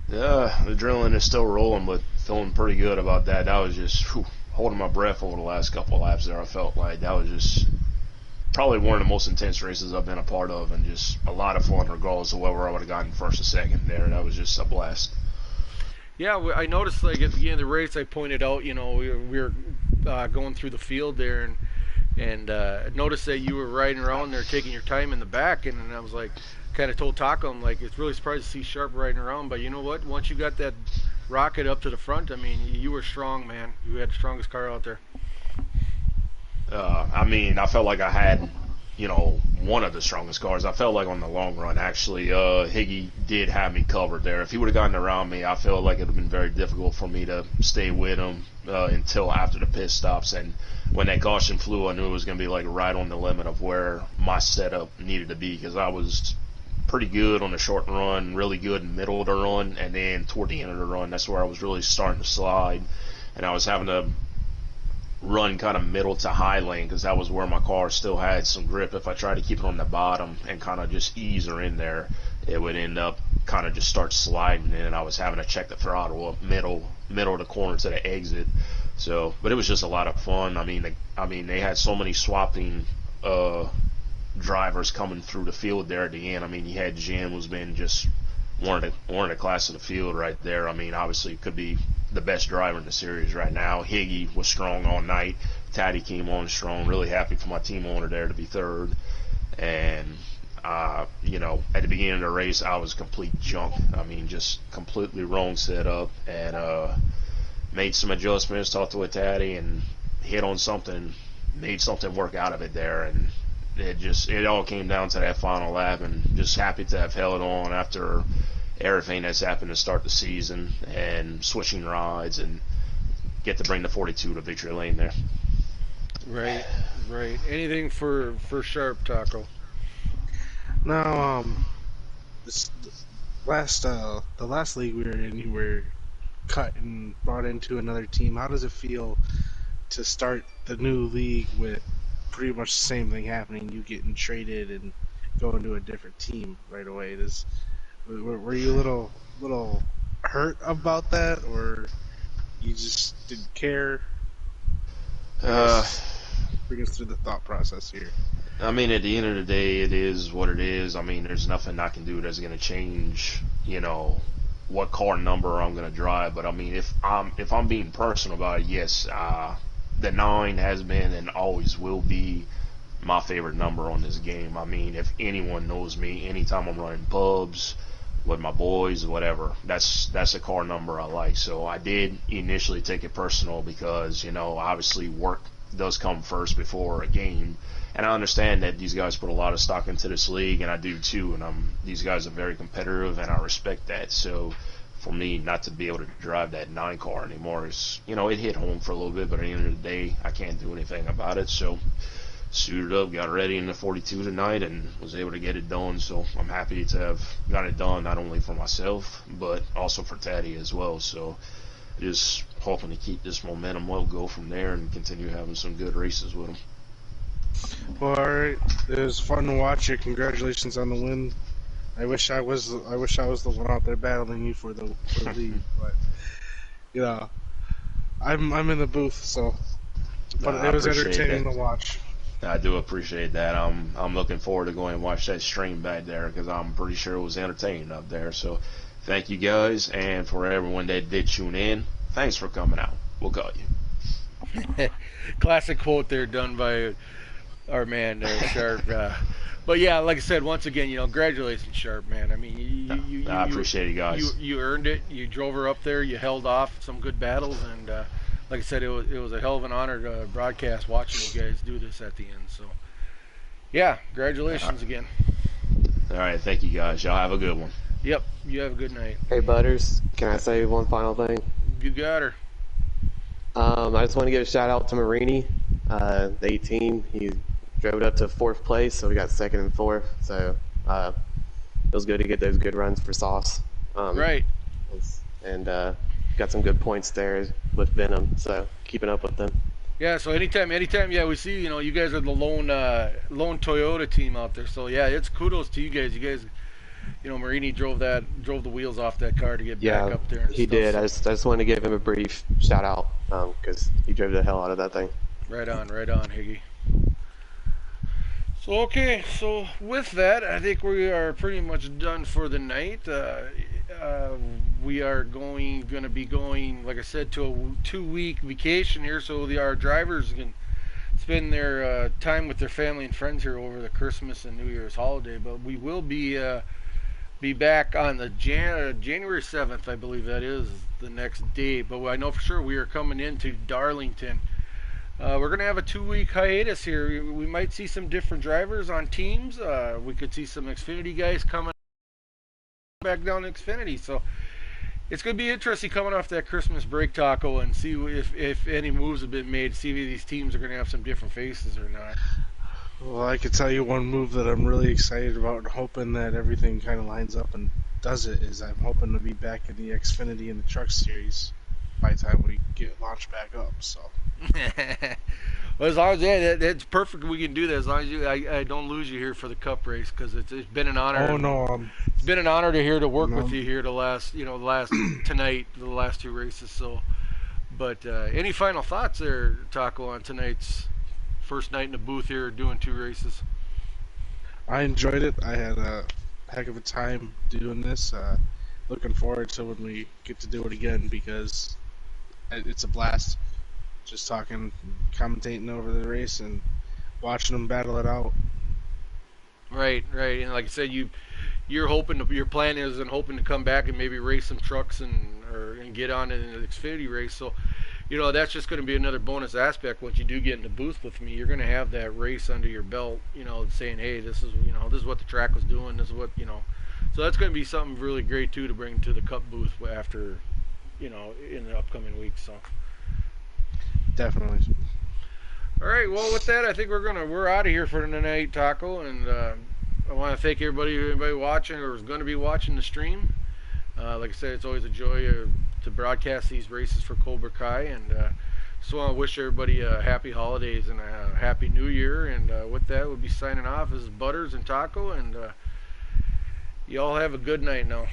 Yeah, the adrenaline is still rolling, but feeling pretty good about that. That was just holding my breath over the last couple of laps there. I felt like that was just probably one of the most intense races I've been a part of, and just a lot of fun regardless of whether I would have gotten first or second there. That was just a blast. Yeah, I noticed like at the beginning of the race, I pointed out, we were going through the field there, and noticed that you were riding around there, taking your time in the back, and I was like, kind of told Taco, I'm like, it's really surprised to see Sharp riding around, but you know what? Once you got that rocket up to the front, I mean, you were strong, man. You had the strongest car out there. I mean, I felt like I had, one of the strongest cars. I felt like on the long run, actually, Higgy did have me covered there. If he would have gotten around me, I felt like it would have been very difficult for me to stay with him until after the pit stops. And when that caution flew, I knew it was going to be like right on the limit of where my setup needed to be, because I was pretty good on the short run, really good in the middle of the run, and then toward the end of the run, that's where I was really starting to slide. And I was having to run kind of middle to high lane, because that was where my car still had some grip. If I tried to keep it on the bottom and kind of just ease her in there, it would end up kind of just start sliding, and I was having to check the throttle up middle of the corner to the exit. So, but it was just a lot of fun. I mean, they had so many swapping drivers coming through the field there at the end. I mean, you had Jim, who's been just one of the class of the field right there. I mean, obviously could be the best driver in the series right now. Higgy was strong all night. Taddy came on strong. Really happy for my team owner there to be third. And at the beginning of the race, I was complete junk. I mean, just completely wrong setup, and made some adjustments, talked to a Taddy, and hit on something, made something work out of it there, and it all came down to that final lap, and just happy to have held on after everything that's happened to start the season and switching rides, and get to bring the 42 to victory lane there. Right. Anything for Sharp, Taco? Now, this the last league we were in, you were cut and brought into another team. How does it feel to start the new league with pretty much the same thing happening? You getting traded and going to a different team right away. Were you a little hurt about that, or you just didn't care? Bring us through the thought process here. I mean, at the end of the day, it is what it is. I mean, there's nothing I can do that's going to change, what car number I'm going to drive. But I mean, if I'm being personal about it, yes, the 9 has been and always will be my favorite number on this game. I mean, if anyone knows me, anytime I'm running pubs with my boys, whatever, that's a car number I like. So I did initially take it personal because, obviously work does come first before a game. And I understand that these guys put a lot of stock into this league, and I do too. And these guys are very competitive, and I respect that. So for me, not to be able to drive that 9 car anymore is, it hit home for a little bit. But at the end of the day, I can't do anything about it. So suited up, got ready in the 42 tonight, and was able to get it done. So I'm happy to have got it done, not only for myself, but also for Taddy as well. So just hoping to keep this momentum up, go from there, and continue having some good races with him. Well, all right. It was fun to watch you. Congratulations on the win. I wish I was the one out there battling you for the lead, but I'm in the booth, so. But it was entertaining to watch. I do appreciate that. I'm looking forward to going and watch that stream back there because I'm pretty sure it was entertaining up there. So thank you guys, and for everyone that did tune in, thanks for coming out. We'll call you. Classic quote there, done by our man there, Sharp. But yeah, like I said, once again, congratulations, Sharp, man. I mean, I appreciate it, guys. You earned it. You drove her up there. You held off some good battles, and like I said, it was a hell of an honor to broadcast watching you guys do this at the end. So, yeah, congratulations again. All right, thank you, guys. Y'all have a good one. Yep, you have a good night. Hey, Butters, can I say one final thing? You got her. I just want to give a shout out to Marini, the 18. He drove it up to 4th place, so we got 2nd and 4th. So it was good to get those good runs for Sauce. Right. And got some good points there with Venom, so keeping up with them. Yeah, so anytime, yeah, we see, you guys are the lone Toyota team out there. So yeah, it's kudos to you guys. You guys, Marini drove the wheels off that car to get back up there. And he stuff, did. So. I just wanted to give him a brief shout out because he drove the hell out of that thing. Right on, Higgy. So okay, so with that, I think we are pretty much done for the night. We are going to be going, like I said, to a 2-week vacation here, so our drivers can spend their time with their family and friends here over the Christmas and New Year's holiday. But we will be back on the January 7th, I believe that is the next day. But I know for sure we are coming into Darlington. We're going to have a 2-week hiatus here. We might see some different drivers on teams. We could see some Xfinity guys coming back down to Xfinity. So it's going to be interesting coming off that Christmas break, Taco, and see if any moves have been made, see if these teams are going to have some different faces or not. Well, I could tell you one move that I'm really excited about and hoping that everything kind of lines up and does it is I'm hoping to be back in the Xfinity and the Truck Series by the time we get launched back up. So. Well, as long as that's perfect, we can do that. As long as I don't lose you here for the Cup race, because it's been an honor. Oh no, it's been an honor to work with you here the last tonight, the last 2 races. So, but any final thoughts there, Taco, on tonight's first night in the booth here doing 2 races? I enjoyed it. I had a heck of a time doing this. Looking forward to when we get to do it again because it's a blast. Just talking, commentating over the race and watching them battle it out. Right. And like I said, your plan is hoping to come back and maybe race some trucks and get on in an Xfinity race. So, that's just going to be another bonus aspect. Once you do get in the booth with me, you're going to have that race under your belt. Saying, hey, this is what the track was doing. This is what So that's going to be something really great too to bring to the Cup booth after, in the upcoming weeks. So. Definitely. All right. Well, with that, I think we're out of here for tonight, Taco, and I want to thank everybody watching or is going to be watching the stream. Like I said, it's always a joy to broadcast these races for Cobra Kai, and just want to wish everybody happy holidays and a happy New Year. And with that, we'll be signing off. This is Butters and Taco, and y'all have a good night now.